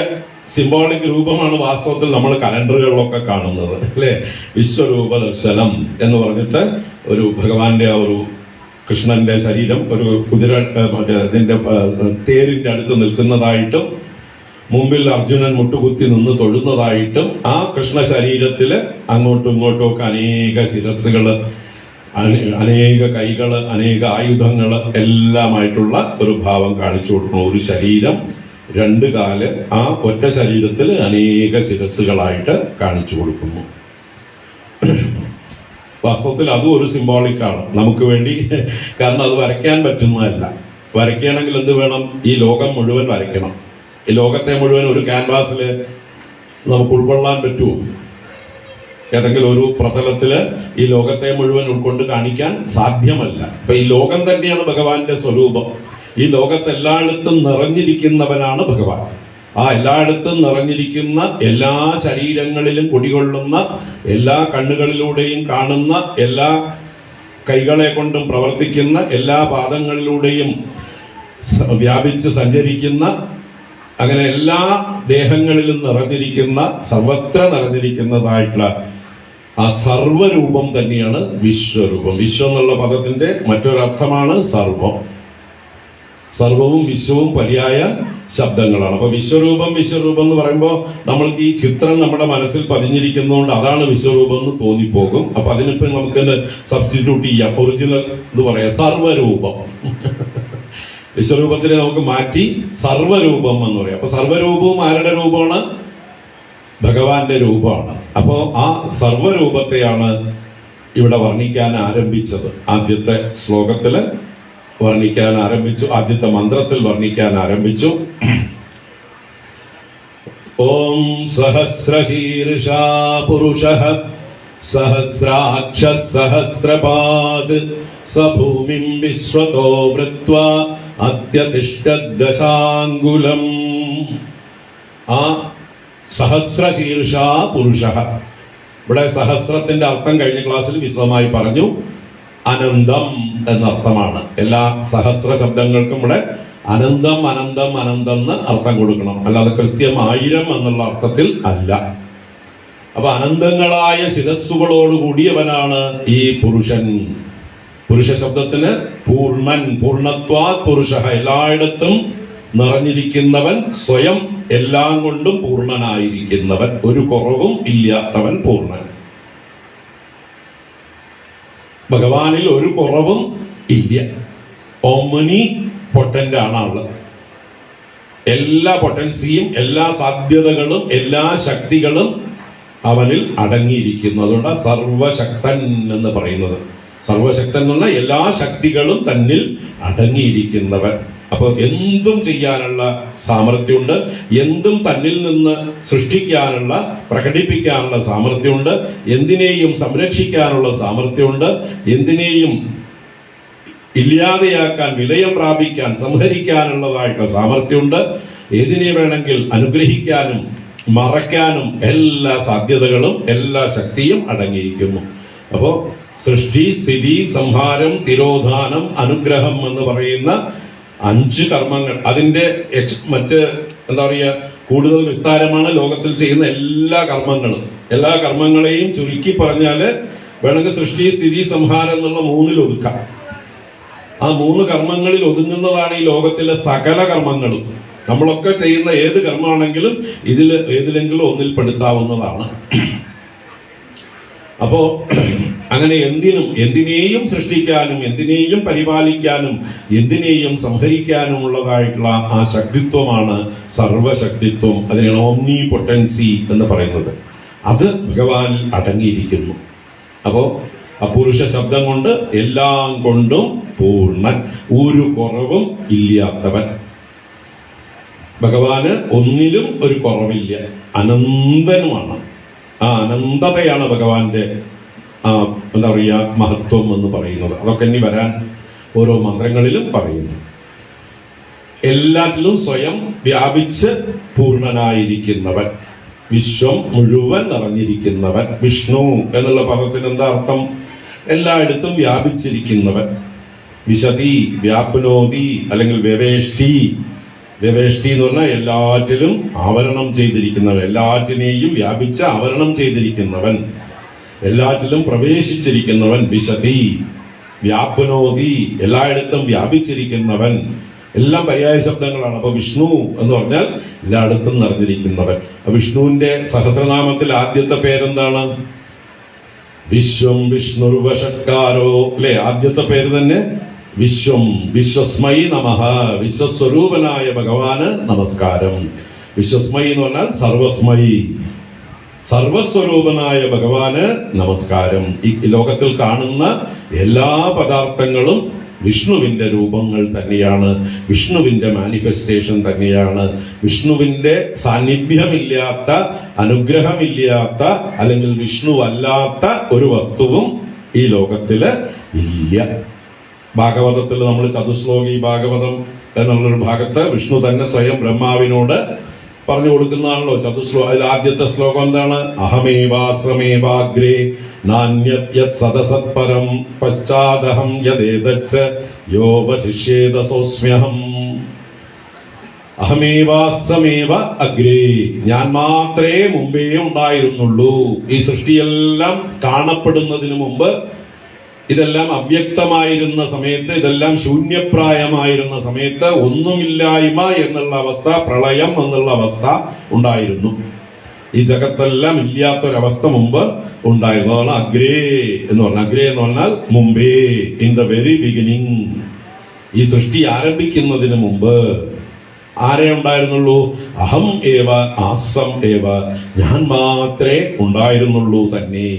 Speaker 1: സിംബോളിക് രൂപമാണ് വാസ്തവത്തിൽ നമ്മൾ കലണ്ടറുകളിലൊക്കെ കാണുന്നത്, അല്ലെ? വിശ്വരൂപ ദർശനം എന്ന് പറഞ്ഞിട്ട് ഒരു ഭഗവാന്റെ ആ ഒരു കൃഷ്ണന്റെ ശരീരം ഒരു കുതിര ഇതിന്റെ തേരിന്റെ അടുത്ത് നിൽക്കുന്നതായിട്ടും മുമ്പിൽ അർജുനൻ മുട്ടുകുത്തി നിന്ന് തൊഴുന്നതായിട്ടും ആ കൃഷ്ണ ശരീരത്തില് അങ്ങോട്ടും ഇങ്ങോട്ടും ഒക്കെ അനേക ശിരസ്സുകള്, അനേക കൈകള്, അനേക ആയുധങ്ങള് എല്ലാമായിട്ടുള്ള ഒരു ഭാവം കാണിച്ചു കൊടുക്കുന്നു. ഒരു ശരീരം, രണ്ട് കാല്, ആ ഒറ്റ ശരീരത്തിൽ അനേക ശിരസ്സുകളായിട്ട് കാണിച്ചു കൊടുക്കുന്നു. വാസ്തവത്തിൽ അതും ഒരു സിംബോളിക്കാണ് നമുക്ക് വേണ്ടി. കാരണം അത് വരയ്ക്കാൻ പറ്റുന്നതല്ല. വരയ്ക്കണമെങ്കിൽ എന്ത് വേണം? ഈ ലോകം മുഴുവൻ വരയ്ക്കണം. ഈ ലോകത്തെ മുഴുവൻ ഒരു ക്യാൻവാസിൽ നമുക്ക് ഉൾക്കൊള്ളാൻ പറ്റുമോ? ഏതെങ്കിലും ഒരു പ്രതലത്തില് ഈ ലോകത്തെ മുഴുവൻ ഉൾക്കൊണ്ട് കാണിക്കാൻ സാധ്യമല്ല. അപ്പൊ ഈ ലോകം തന്നെയാണ് ഭഗവാന്റെ സ്വരൂപം. ഈ ലോകത്തെല്ലായിടത്തും നിറഞ്ഞിരിക്കുന്നവനാണ് ഭഗവാൻ. ആ എല്ലായിടത്തും നിറഞ്ഞിരിക്കുന്ന, എല്ലാ ശരീരങ്ങളിലും കുടികൊള്ളുന്ന, എല്ലാ കണ്ണുകളിലൂടെയും കാണുന്ന, എല്ലാ കൈകളെ കൊണ്ടും പ്രവർത്തിക്കുന്ന, എല്ലാ പാദങ്ങളിലൂടെയും വ്യാപിച്ച് സഞ്ചരിക്കുന്ന, അങ്ങനെ എല്ലാ ദേഹങ്ങളിലും നിറഞ്ഞിരിക്കുന്ന, സർവത്ര നിറഞ്ഞിരിക്കുന്നതായിട്ടുള്ള ആ സർവരൂപം തന്നെയാണ് വിശ്വരൂപം. വിശ്വം എന്നുള്ള പദത്തിന്റെ മറ്റൊരർത്ഥമാണ് സർവം. സർവവും വിശ്വവും പര്യായ ശബ്ദങ്ങളാണ്. അപ്പൊ വിശ്വരൂപം വിശ്വരൂപം എന്ന് പറയുമ്പോൾ നമ്മൾക്ക് ഈ ചിത്രം നമ്മുടെ മനസ്സിൽ പതിഞ്ഞിരിക്കുന്നതുകൊണ്ട് അതാണ് വിശ്വരൂപം എന്ന് തോന്നിപ്പോകും. അപ്പൊ അതിനിപ്പോ നമുക്ക് സബ്സ്റ്റിറ്റ്യൂട്ട് ചെയ്യാം. ഒറിജിനൽ എന്ന് പറയാം സർവരൂപം. വിശ്വരൂപത്തിനെ നമുക്ക് മാറ്റി സർവരൂപം എന്ന് പറയാം. അപ്പൊ സർവരൂപവും ആരുടെ രൂപമാണ്? ഭഗവാന്റെ രൂപമാണ്. അപ്പോ ആ സർവരൂപത്തെയാണ് ഇവിടെ വർണ്ണിക്കാൻ ആരംഭിച്ചത്. ആദ്യത്തെ ശ്ലോകത്തില് വർണ്ണിക്കാൻ ആരംഭിച്ചു, ആദ്യത്തെ മന്ത്രത്തിൽ വർണ്ണിക്കാൻ ആരംഭിച്ചു. ഓം സഹസ്രശീർഷാ പുരുഷഃ സഹസ്രാക്ഷ സഹസ്രപാദ് സഭൂമിം വിശ്വതോ വൃത്വാ അത്യതിഷ്ഠദശാംഗുലം. ആ സഹസ്രശീർഷാ പുരുഷഃ, ഇവിടെ സഹസ്രത്തിന്റെ അർത്ഥം കഴിഞ്ഞ ക്ലാസ്സിൽ വിശദമായി പറഞ്ഞു. അനന്തം എന്നർത്ഥമാണ്. എല്ലാ സഹസ്ര ശബ്ദങ്ങൾക്കും ഇവിടെ അനന്തം അനന്തം അനന്തം എന്ന് അർത്ഥം കൊടുക്കണം, അല്ലാതെ കൃത്യം 1000 എന്നുള്ള അർത്ഥത്തിൽ അല്ല. അപ്പൊ അനന്തങ്ങളായ ശിരസ്സുകളോട് കൂടിയവനാണ് ഈ പുരുഷൻ. പുരുഷ ശബ്ദത്തിന് പൂർണ്ണൻ, പൂർണ്ണത്വാ പുരുഷ, എല്ലായിടത്തും നിറഞ്ഞിരിക്കുന്നവൻ, സ്വയം എല്ലാം കൊണ്ടും പൂർണ്ണനായിരിക്കുന്നവൻ, ഒരു കുറവും ഇല്ലാത്തവൻ പൂർണ്ണൻ. ഭഗവാനിൽ ഒരു കുറവും ഇല്ല. ഓമനി പൊട്ടന്റ് ആണ് ആള്. എല്ലാ പൊട്ടൻസിയും, എല്ലാ സാധ്യതകളും, എല്ലാ ശക്തികളും അവനിൽ അടങ്ങിയിരിക്കുന്നു. അതുകൊണ്ട് സർവശക്തൻ എന്ന് പറയുന്നത്. സർവശക്തൻ എന്ന് പറഞ്ഞാൽ എല്ലാ ശക്തികളും തന്നിൽ അടങ്ങിയിരിക്കുന്നവൻ. അപ്പൊ എന്തും ചെയ്യാനുള്ള സാമർഥ്യമുണ്ട്, എന്തും തന്നിൽ നിന്ന് സൃഷ്ടിക്കാനുള്ള, പ്രകടിപ്പിക്കാനുള്ള സാമർഥ്യമുണ്ട്, എന്തിനേയും സംരക്ഷിക്കാനുള്ള സാമർഥ്യമുണ്ട്, എന്തിനേയും ഇല്ലാതെയാക്കാൻ, വിലയം പ്രാപിക്കാൻ, സംഹരിക്കാനുള്ളതായിട്ടുള്ള സാമർഥ്യമുണ്ട്, ഏതിനെ വേണമെങ്കിൽ അനുഗ്രഹിക്കാനും മറയ്ക്കാനും എല്ലാ സാധ്യതകളും, എല്ലാ ശക്തിയും അടങ്ങിയിരിക്കുന്നു. അപ്പോ സൃഷ്ടി, സ്ഥിതി, സംഹാരം, തിരോധാനം, അനുഗ്രഹം എന്ന് പറയുന്ന 5 കർമ്മങ്ങൾ, അതിന്റെ മറ്റ് എന്താ പറയുക, കൂടുതൽ വിസ്താരമാണ് ലോകത്തിൽ ചെയ്യുന്ന എല്ലാ കർമ്മങ്ങളും. എല്ലാ കർമ്മങ്ങളെയും ചുരുക്കി പറഞ്ഞാല് വേണമെങ്കിൽ സൃഷ്ടി, സ്ഥിതി, സംഹാരം എന്നുള്ള 3-ൽ ഒതുക്കാം. ആ 3 കർമ്മങ്ങളിൽ ഒതുങ്ങുന്നതാണ് ഈ ലോകത്തിലെ സകല കർമ്മങ്ങളും. നമ്മളൊക്കെ ചെയ്യുന്ന ഏത് കർമ്മമാണെങ്കിലും ഇതിൽ ഏതിലെങ്കിലും ഒന്നിൽ പെടുത്താവുന്നതാണ്. അപ്പോ അങ്ങനെ എന്തിനേയും സൃഷ്ടിക്കാനും, എന്തിനേയും പരിപാലിക്കാനും, എന്തിനേയും സംഹരിക്കാനുമുള്ളതായിട്ടുള്ള ആ ശക്തിത്വമാണ് സർവശക്തിത്വം. അതിനാണ് ഓംനി പൊട്ടൻസി എന്ന് പറയുന്നത്. അത് ഭഗവാനിൽ അടങ്ങിയിരിക്കുന്നു. അപ്പോ അപുരുഷ ശബ്ദം കൊണ്ട് എല്ലാം കൊണ്ടും പൂർണ്ണൻ, ഒരു കുറവും ഇല്ലാത്തവൻ. ഭഗവാന് ഒന്നിലും ഒരു കുറവില്ല, അനന്തനുമാണ്. ആ അനന്തതയാണ് ഭഗവാന്റെ എന്താ പറയുക മഹത്വം എന്ന് പറയുന്നത്. അതൊക്കെ ഇനി വരാൻ ഓരോ മന്ത്രങ്ങളിലും പറയുന്നു. എല്ലാറ്റിലും സ്വയം വ്യാപിച്ച് പൂർണ്ണനായിരിക്കുന്നവൻ, വിശ്വം മുഴുവൻ നിറഞ്ഞിരിക്കുന്നവൻ. വിഷ്ണു എന്നുള്ള പദത്തിന് എന്താ അർത്ഥം? എല്ലായിടത്തും വ്യാപിച്ചിരിക്കുന്നവൻ. വിശതി, വ്യാപ്നോതി, അല്ലെങ്കിൽ വ്യവേഷ്ടി. വ്യവേഷ്ടി എന്ന് പറഞ്ഞാൽ എല്ലാറ്റിലും ആവരണം ചെയ്തിരിക്കുന്നവൻ, എല്ലാറ്റിനെയും വ്യാപിച്ച് ആവരണം ചെയ്തിരിക്കുന്നവൻ, എല്ലാറ്റിലും പ്രവേശിച്ചിരിക്കുന്നവൻ. വിശതി, വ്യാപ്നോതി, എല്ലായിടത്തും വ്യാപിച്ചിരിക്കുന്നവൻ. എല്ലാം പര്യായ ശബ്ദങ്ങളാണ്. അപ്പൊ വിഷ്ണു എന്ന് പറഞ്ഞാൽ എല്ലായിടത്തും നിറഞ്ഞിരിക്കുന്നവൻ. വിഷ്ണുവിന്റെ സഹസ്രനാമത്തിൽ ആദ്യത്തെ പേരെന്താണ്? വിശ്വം വിഷ്ണുർവഷക്കാരോ, അല്ലെ? ആദ്യത്തെ പേര് തന്നെ വിശ്വം. വിശ്വസ്മൈ നമഃ, വിശ്വസ്വരൂപനായ ഭഗവാന് നമസ്കാരം. വിശ്വസ്മൈ എന്ന് പറഞ്ഞാൽ സർവസ്മൈ, സർവസ്വരൂപനായ ഭഗവാന് നമസ്കാരം. ഈ ലോകത്തിൽ കാണുന്ന എല്ലാ പദാർത്ഥങ്ങളും വിഷ്ണുവിന്റെ രൂപങ്ങൾ തന്നെയാണ്, വിഷ്ണുവിന്റെ മാനിഫെസ്റ്റേഷൻ തന്നെയാണ്. വിഷ്ണുവിന്റെ സാന്നിധ്യമില്ലാത്ത, അനുഗ്രഹമില്ലാത്ത, അല്ലെങ്കിൽ വിഷ്ണു അല്ലാത്ത ഒരു വസ്തുവും ഈ ലോകത്തില് ഇല്ല. ഭാഗവതത്തിൽ നമ്മൾ ചതുശ്ലോകി ഭാഗവതം എന്നുള്ളൊരു ഭാഗത്ത് വിഷ്ണു തന്നെ സ്വയം ബ്രഹ്മാവിനോട് പറഞ്ഞു കൊടുക്കുന്നതാണല്ലോ അതിൽ ആദ്യത്തെ ശ്ലോകം എന്താണ്? അഹമേവാശ്രമേവാഗ്രേ നാന്യത് സദസത്പരം പശ്ചാദഹം യദേതച്ച് യോ വശിഷ്യേത സോസ്മ്യഹം. അഹമേവാശ്രമേവ അഗ്രേ, ഞാൻ മാത്രമേ മുമ്പേ ഉണ്ടായിരുന്നുള്ളൂ. ഈ സൃഷ്ടിയെല്ലാം കാണപ്പെടുന്നതിന് മുമ്പ്, ഇതെല്ലാം അവ്യക്തമായിരുന്ന സമയത്ത്, ഇതെല്ലാം ശൂന്യപ്രായമായിരുന്ന സമയത്ത്, ഒന്നുമില്ലായ്മ എന്നുള്ള അവസ്ഥ, പ്രളയം എന്നുള്ള അവസ്ഥ ഉണ്ടായിരുന്നു. ഈ ജഗത്തെല്ലാം ഇല്ലാത്തൊരവസ്ഥ മുമ്പ് ഉണ്ടായിരുന്നു. അതാണ് അഗ്രേ എന്ന് പറഞ്ഞാൽ. അഗ്രേ എന്ന് പറഞ്ഞാൽ മുമ്പേ, ഇൻ ദ വെരി ബിഗിനിങ്. ഈ സൃഷ്ടി ആരംഭിക്കുന്നതിന് മുമ്പ് ആരേ ഉണ്ടായിരുന്നുള്ളൂ? അഹം ഏവ ആസം ഏവ, ഞാൻ മാത്രമേ ഉണ്ടായിരുന്നുള്ളൂ തന്നെ.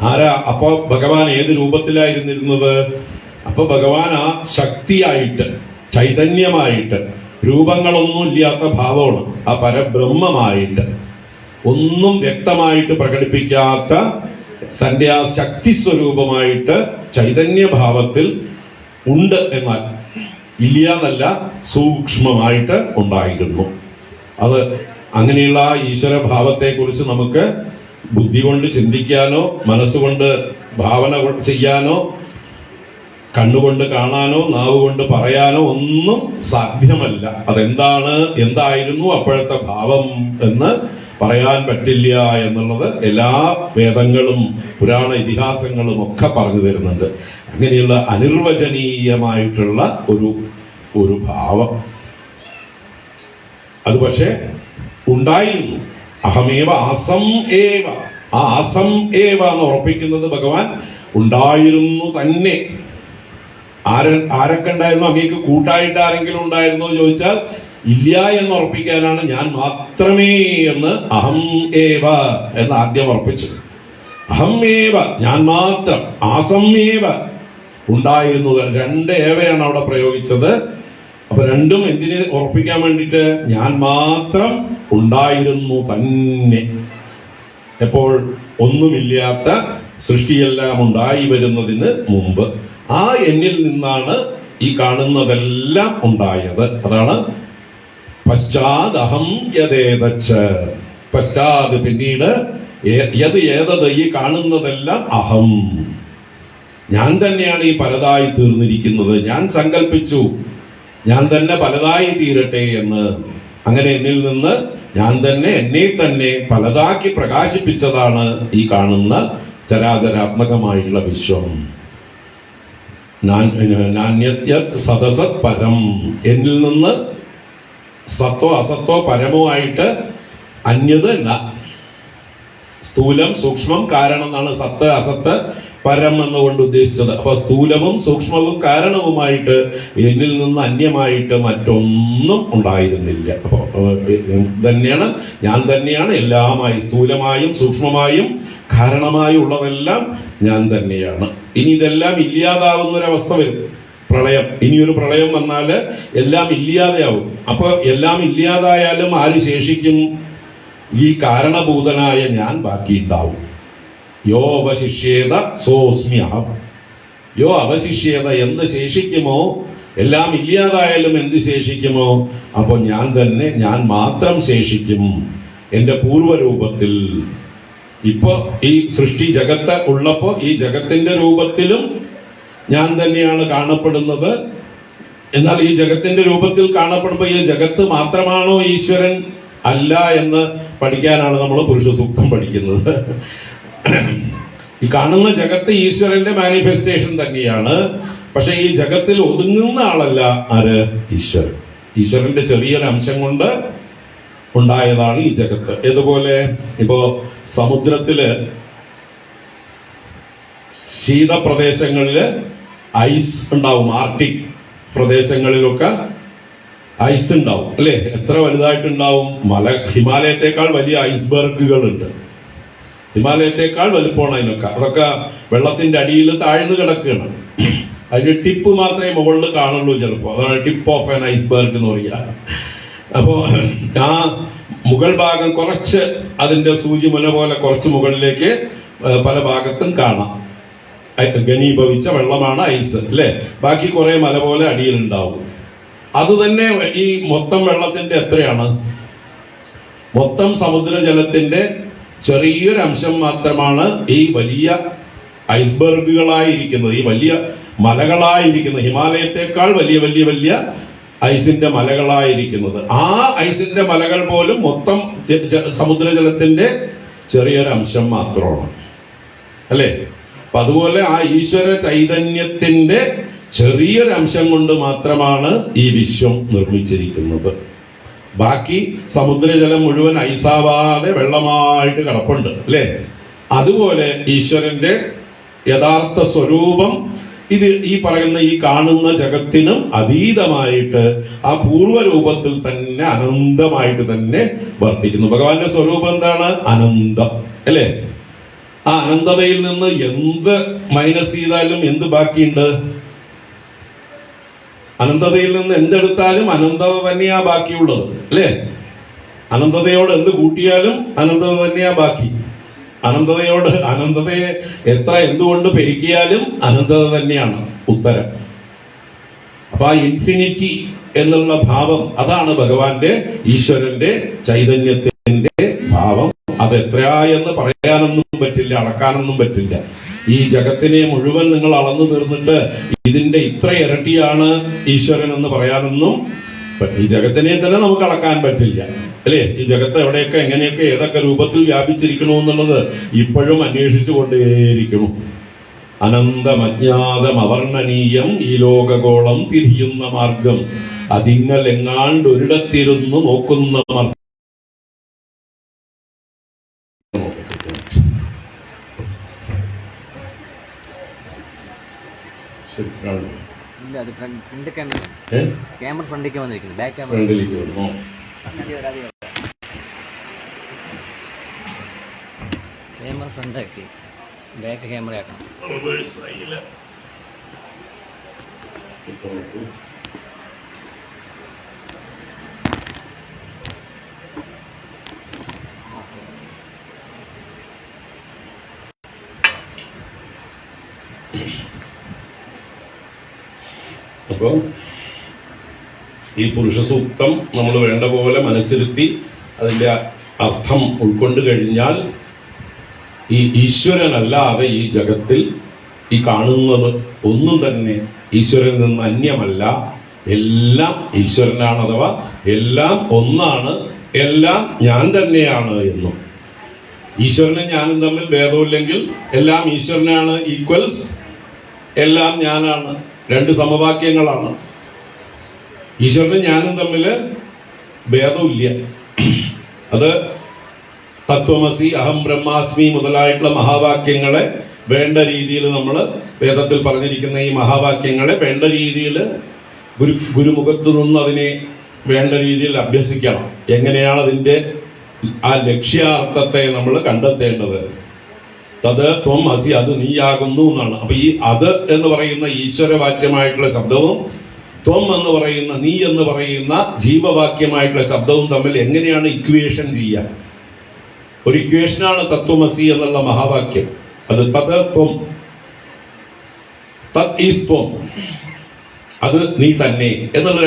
Speaker 1: ആരാ? അപ്പൊ ഭഗവാൻ ഏത് രൂപത്തിലായിരുന്നിരുന്നത്? അപ്പൊ ഭഗവാൻ ആ ശക്തിയായിട്ട്, ചൈതന്യമായിട്ട്, രൂപങ്ങളൊന്നും ഇല്ലാത്ത ഭാവമാണ്, ആ പരബ്രഹ്മമായിട്ട്, ഒന്നും വ്യക്തമായിട്ട് പ്രകടിപ്പിക്കാത്ത തന്റെ ആ ശക്തി സ്വരൂപമായിട്ട് ചൈതന്യഭാവത്തിൽ ഉണ്ട്. എന്നാൽ ഇല്ലാന്നല്ല, സൂക്ഷ്മമായിട്ട് ഉണ്ടായിരുന്നു. അത് അങ്ങനെയുള്ള ആ ഈശ്വരഭാവത്തെ കുറിച്ച് നമുക്ക് ബുദ്ധി കൊണ്ട് ചിന്തിക്കാനോ മനസ്സുകൊണ്ട് ഭാവന ചെയ്യാനോ കണ്ണുകൊണ്ട് കാണാനോ നാവ് കൊണ്ട് പറയാനോ ഒന്നും സാധ്യമല്ല. എന്തായിരുന്നു അപ്പോഴത്തെ ഭാവം എന്ന് പറയാൻ പറ്റില്ല എന്നുള്ളത് എല്ലാ വേദങ്ങളും പുരാണ ഇതിഹാസങ്ങളും ഒക്കെ പറഞ്ഞു തരുന്നുണ്ട്. അങ്ങനെയുള്ള അനിർവചനീയമായിട്ടുള്ള ഒരു ഭാവം അത് പക്ഷെ ഉണ്ടായിരുന്നു. അഹമേവ ആസം ഏവ, ആ ആസം ഏവ എന്ന് ഉറപ്പിക്കുന്നത് ഭഗവാൻ ഉണ്ടായിരുന്നു തന്നെ. ആരൊക്കെ ഉണ്ടായിരുന്നു? അങ്ങേക്ക് കൂട്ടായിട്ട് ആരെങ്കിലും ഉണ്ടായിരുന്നോ ചോദിച്ചാൽ ഇല്ല എന്ന് ഉറപ്പിക്കാനാണ് ഞാൻ മാത്രമേ എന്ന് അഹം ഏവ എന്ന് ആദ്യം ഉറപ്പിച്ചത്. അഹം ഏവ, ഞാൻ മാത്രം, ആസം ഏവ, ഉണ്ടായിരുന്നു. രണ്ട് ഏവയാണ് അവിടെ പ്രയോഗിച്ചത്. അപ്പൊ രണ്ടും എന്തിനെ ഉറപ്പിക്കാൻ വേണ്ടിയിട്ട്? ഞാൻ മാത്രം ഉണ്ടായിരുന്നു തന്നെ. എപ്പോൾ? ഒന്നുമില്ലാത്ത സൃഷ്ടിയെല്ലാം ഉണ്ടായി വരുന്നതിന് മുമ്പ് ആ എന്നിൽ നിന്നാണ് ഈ കാണുന്നതെല്ലാം ഉണ്ടായത്. അതാണ് പശ്ചാദഹം യദേതച്ച. പശ്ചാത് പിന്നീട് ഏതത് ഈ കാണുന്നതെല്ലാം അഹം, ഞാൻ തന്നെയാണ് ഈ പലതായി തീർന്നിരിക്കുന്നത്. ഞാൻ സങ്കല്പിച്ചു ഞാൻ തന്നെ പലതായി തീരട്ടെ എന്ന്. അങ്ങനെ എന്നിൽ നിന്ന് ഞാൻ തന്നെ എന്നെ തന്നെ പലതാക്കി പ്രകാശിപ്പിച്ചതാണ് ഈ കാണുന്ന ചരാചരാത്മകമായിട്ടുള്ള വിശ്വം. നാന്യത് സദസത് പരം, എന്നിൽ നിന്ന് സത്തോ അസത്തോ പരമോ ആയിട്ട് അന്യത് സ്ഥൂലം സൂക്ഷ്മം കാരണം എന്നാണ് സത്ത് അസത്ത് പരം എന്നുകൊണ്ട് ഉദ്ദേശിച്ചത്. അപ്പൊ സ്ഥൂലവും സൂക്ഷ്മവും കാരണവുമായിട്ട് എന്നിൽ നിന്ന് അന്യമായിട്ട് മറ്റൊന്നും ഉണ്ടായിരുന്നില്ല. അപ്പൊ തന്നെയാണ് ഞാൻ തന്നെയാണ് എല്ലാമായി, സ്ഥൂലമായും സൂക്ഷ്മമായും കാരണമായും ഉള്ളതെല്ലാം ഞാൻ തന്നെയാണ്. ഇനി ഇതെല്ലാം ഇല്ലാതാവുന്ന ഒരവസ്ഥ വരും, പ്രളയം. ഇനിയൊരു പ്രളയം വന്നാല് എല്ലാം ഇല്ലാതെയാവും. അപ്പൊ എല്ലാം ഇല്ലാതായാലും ആര് ശേഷിക്കും? ഈ കാരണഭൂതനായ ഞാൻ ബാക്കിയുണ്ടാവും. യോ അവശിഷ്യേത സോസ്മ്യഹം. യോ അവശിഷ്യേത, എന്ത് ശേഷിക്കുമോ? എല്ലാം ഇല്ലാതായാലും എന്ത് ശേഷിക്കുമോ? അപ്പൊ ഞാൻ തന്നെ, ഞാൻ മാത്രം ശേഷിക്കും എന്റെ പൂർവ്വരൂപത്തിൽ. ഇപ്പൊ ഈ സൃഷ്ടി ജഗത്ത് ഉള്ളപ്പോ ഈ ജഗത്തിന്റെ രൂപത്തിലും ഞാൻ തന്നെയാണ് കാണപ്പെടുന്നത്. എന്നാൽ ഈ ജഗത്തിന്റെ രൂപത്തിൽ കാണപ്പെടുമ്പോ ഈ ജഗത്ത് മാത്രമാണോ ഈശ്വരൻ? അല്ല എന്ന് പഠിക്കാനാണ് നമ്മൾ പുരുഷ സൂക്തം പഠിക്കുന്നത്. ഈ കാണുന്ന ജഗത്ത് ഈശ്വരന്റെ മാനിഫെസ്റ്റേഷൻ തന്നെയാണ്. പക്ഷെ ഈ ജഗത്തിൽ ഒതുങ്ങുന്ന ആളല്ല ആര്? ഈശ്വരൻ. ഈശ്വരന്റെ ചെറിയൊരു അംശം കൊണ്ട് ഉണ്ടായതാണ് ഈ ജഗത്ത്. ഇതുപോലെ ഇപ്പോ സമുദ്രത്തില് ശീതപ്രദേശങ്ങളില് ഐസ് ഉണ്ടാവും. ആർട്ടിക് പ്രദേശങ്ങളിലൊക്കെ ഐസ് ഉണ്ടാവും, അല്ലെ? എത്ര വലുതായിട്ടുണ്ടാവും? ഹിമാലയത്തെക്കാൾ വലിയ ഐസ്ബർഗുകൾ ഉണ്ട്. ഹിമാലയത്തെക്കാൾ വലുപ്പമാണ് അതിനൊക്കെ. അതൊക്കെ വെള്ളത്തിന്റെ അടിയിൽ താഴ്ന്നു കിടക്കുകയാണ്. അതിന്റെ ടിപ്പ് മാത്രമേ മുകളിൽ കാണുള്ളൂ ചിലപ്പോ. അതാണ് ടിപ്പ് ഓഫ് ആൻ ഐസ്ബർഗ് എന്ന് പറയുക. അപ്പോ ആ മുകൾ ഭാഗം കുറച്ച് അതിന്റെ സൂചിമുന പോലെ കുറച്ച് മുകളിലേക്ക് പല ഭാഗത്തും കാണാം. ഘനീഭവിച്ച വെള്ളമാണ് ഐസ്, അല്ലെ? ബാക്കി കുറെ മല പോലെ അടിയിലുണ്ടാവും. അത് തന്നെ ഈ മൊത്തം വെള്ളത്തിന്റെ എത്രയാണ്? മൊത്തം സമുദ്രജലത്തിന്റെ ചെറിയൊരു അംശം മാത്രമാണ് ഈ വലിയ ഐസ്ബർഗുകളായിരിക്കുന്നത്, ഈ വലിയ മലകളായിരിക്കുന്നത്. ഹിമാലയത്തെക്കാൾ വലിയ വലിയ വലിയ ഐസിന്റെ മലകളായിരിക്കുന്നത്. ആ ഐസിന്റെ മലകൾ പോലും മൊത്തം സമുദ്രജലത്തിന്റെ ചെറിയൊരു അംശം മാത്രമാണ്, അല്ലേ? അപ്പൊ അതുപോലെ ആ ഈശ്വര ചൈതന്യത്തിന്റെ ചെറിയൊരു അംശം കൊണ്ട് മാത്രമാണ് ഈ വിശ്വം നിർമ്മിച്ചിരിക്കുന്നത്. ബാക്കി സമുദ്രജലം മുഴുവൻ ഐസാവാതെ വെള്ളമായിട്ട് കിടപ്പുണ്ട്, അല്ലേ? അതുപോലെ ഈശ്വരന്റെ യഥാർത്ഥ സ്വരൂപം ഇത് ഈ പറയുന്ന ഈ കാണുന്ന ജഗത്തിനും അതീതമായിട്ട് ആ പൂർവ്വരൂപത്തിൽ തന്നെ അനന്തമായിട്ട് തന്നെ വർത്തിക്കുന്നു. ഭഗവാന്റെ സ്വരൂപം എന്താണ്? അനന്തം, അല്ലേ? ആ അനന്തതയിൽ നിന്ന് എന്ത് മൈനസ് ചെയ്താലും എന്ത് ബാക്കിയുണ്ട്? അനന്തതയിൽ നിന്ന് എന്തെടുത്താലും അനന്തത തന്നെയാ ബാക്കിയുള്ളത്, അല്ലേ? അനന്തതയോട് എന്ത് കൂട്ടിയാലും അനന്തത തന്നെയാ ബാക്കി. അനന്തതയെ എത്ര എന്തുകൊണ്ട് പെരുക്കിയാലും അനന്തത തന്നെയാണ് ഉത്തരം. അപ്പൊ ആ ഇൻഫിനിറ്റി എന്നുള്ള ഭാവം, അതാണ് ഭഗവാന്റെ ഈശ്വരന്റെ ചൈതന്യത്തിന്റെ ഭാവം. അത് അത് എത്രയായെന്ന് പറയാനൊന്നും പറ്റില്ല, അളക്കാനൊന്നും പറ്റില്ല. ഈ ജഗത്തിനെ മുഴുവൻ നിങ്ങൾ അളന്നു തീർന്നിട്ട് ഇതിന്റെ ഇത്ര ഇരട്ടിയാണ് ഈശ്വരൻ എന്ന് പറയാനൊന്നും ഈ ജഗത്തിനെ തന്നെ നമുക്ക് അളക്കാൻ പറ്റില്ല, അല്ലേ? ഈ ജഗത്ത് എവിടെയൊക്കെ എങ്ങനെയൊക്കെ ഏതൊക്കെ രൂപത്തിൽ വ്യാപിച്ചിരിക്കണു എന്നുള്ളത് ഇപ്പോഴും അന്വേഷിച്ചു കൊണ്ടേയിരിക്കണം. അനന്തമജ്ഞാതം അവർണ്ണനീയം ഈ ലോകഗോളം തിരിയുന്ന മാർഗം അതിങ്ങലെങ്ങാണ്ടൊരിടത്തിരുന്നു നോക്കുന്ന മാർഗം.
Speaker 2: ഇല്ല, അത് ഫ്രണ്ട് ക്യാമറ ഫ്രണ്ടിലേക്ക് വന്നിരിക്കുന്നു, ബാക്ക് ക്യാമറ
Speaker 1: ഫ്രണ്ടിലേക്ക് വരുന്നു.
Speaker 2: ക്യാമറ ഫ്രണ്ടാക്കി ബാക്ക് ക്യാമറ ആക്കണം.
Speaker 1: അപ്പൊ ഈ പുരുഷ സൂക്തം നമ്മൾ വേണ്ട പോലെ മനസ്സിരുത്തി അതിന്റെ അർത്ഥം ഉൾക്കൊണ്ട് കഴിഞ്ഞാൽ ഈ ഈശ്വരനല്ലാതെ ഈ ജഗത്തിൽ ഈ കാണുന്നത് ഒന്നും തന്നെ ഈശ്വരനിൽ നിന്ന് അന്യമല്ല. എല്ലാം ഈശ്വരനാണ്, അഥവാ എല്ലാം ഒന്നാണ്, എല്ലാം ഞാൻ തന്നെയാണ് എന്നും. ഈശ്വരനും ഞാനും തമ്മിൽ ഭേദമില്ലെങ്കിൽ എല്ലാം ഈശ്വരനാണ് ഈക്വൽസ് എല്ലാം ഞാനാണ്, രണ്ട് സമവാക്യങ്ങളാണ്. ഈശ്വരനും ഞാനും തമ്മിൽ ഭേദമില്ല. അത് തത്വമസി, അഹം ബ്രഹ്മാസ്മി മുതലായിട്ടുള്ള മഹാവാക്യങ്ങളെ വേണ്ട രീതിയിൽ നമ്മൾ വേദത്തിൽ പറഞ്ഞിരിക്കുന്ന ഈ മഹാവാക്യങ്ങളെ വേണ്ട രീതിയിൽ ഗുരുമുഖത്തു നിന്ന് അതിനെ വേണ്ട രീതിയിൽ അഭ്യസിക്കണം. എങ്ങനെയാണ് അതിന്റെ ആ ലക്ഷ്യാർത്ഥത്തെ നമ്മൾ കണ്ടെത്തേണ്ടത്? തത് ത്വം അസി, അത് നീയാകുന്നു എന്നാണ്. അപ്പൊ ഈ അത് എന്ന് പറയുന്ന ഈശ്വരവാക്യമായിട്ടുള്ള ശബ്ദവും ത്വം എന്ന് പറയുന്ന നീ എന്ന് പറയുന്ന ജീവവാക്യമായിട്ടുള്ള ശബ്ദവും തമ്മിൽ എങ്ങനെയാണ് ഇക്വേഷൻ ചെയ്യുക? ഒരു ഇക്വേഷനാണ് തത്വമസി എന്നുള്ള മഹാവാക്യം. അത് തത് ത്വം, തത് ഈസ് ത്വം, അത് നീ തന്നെ എന്നുള്ള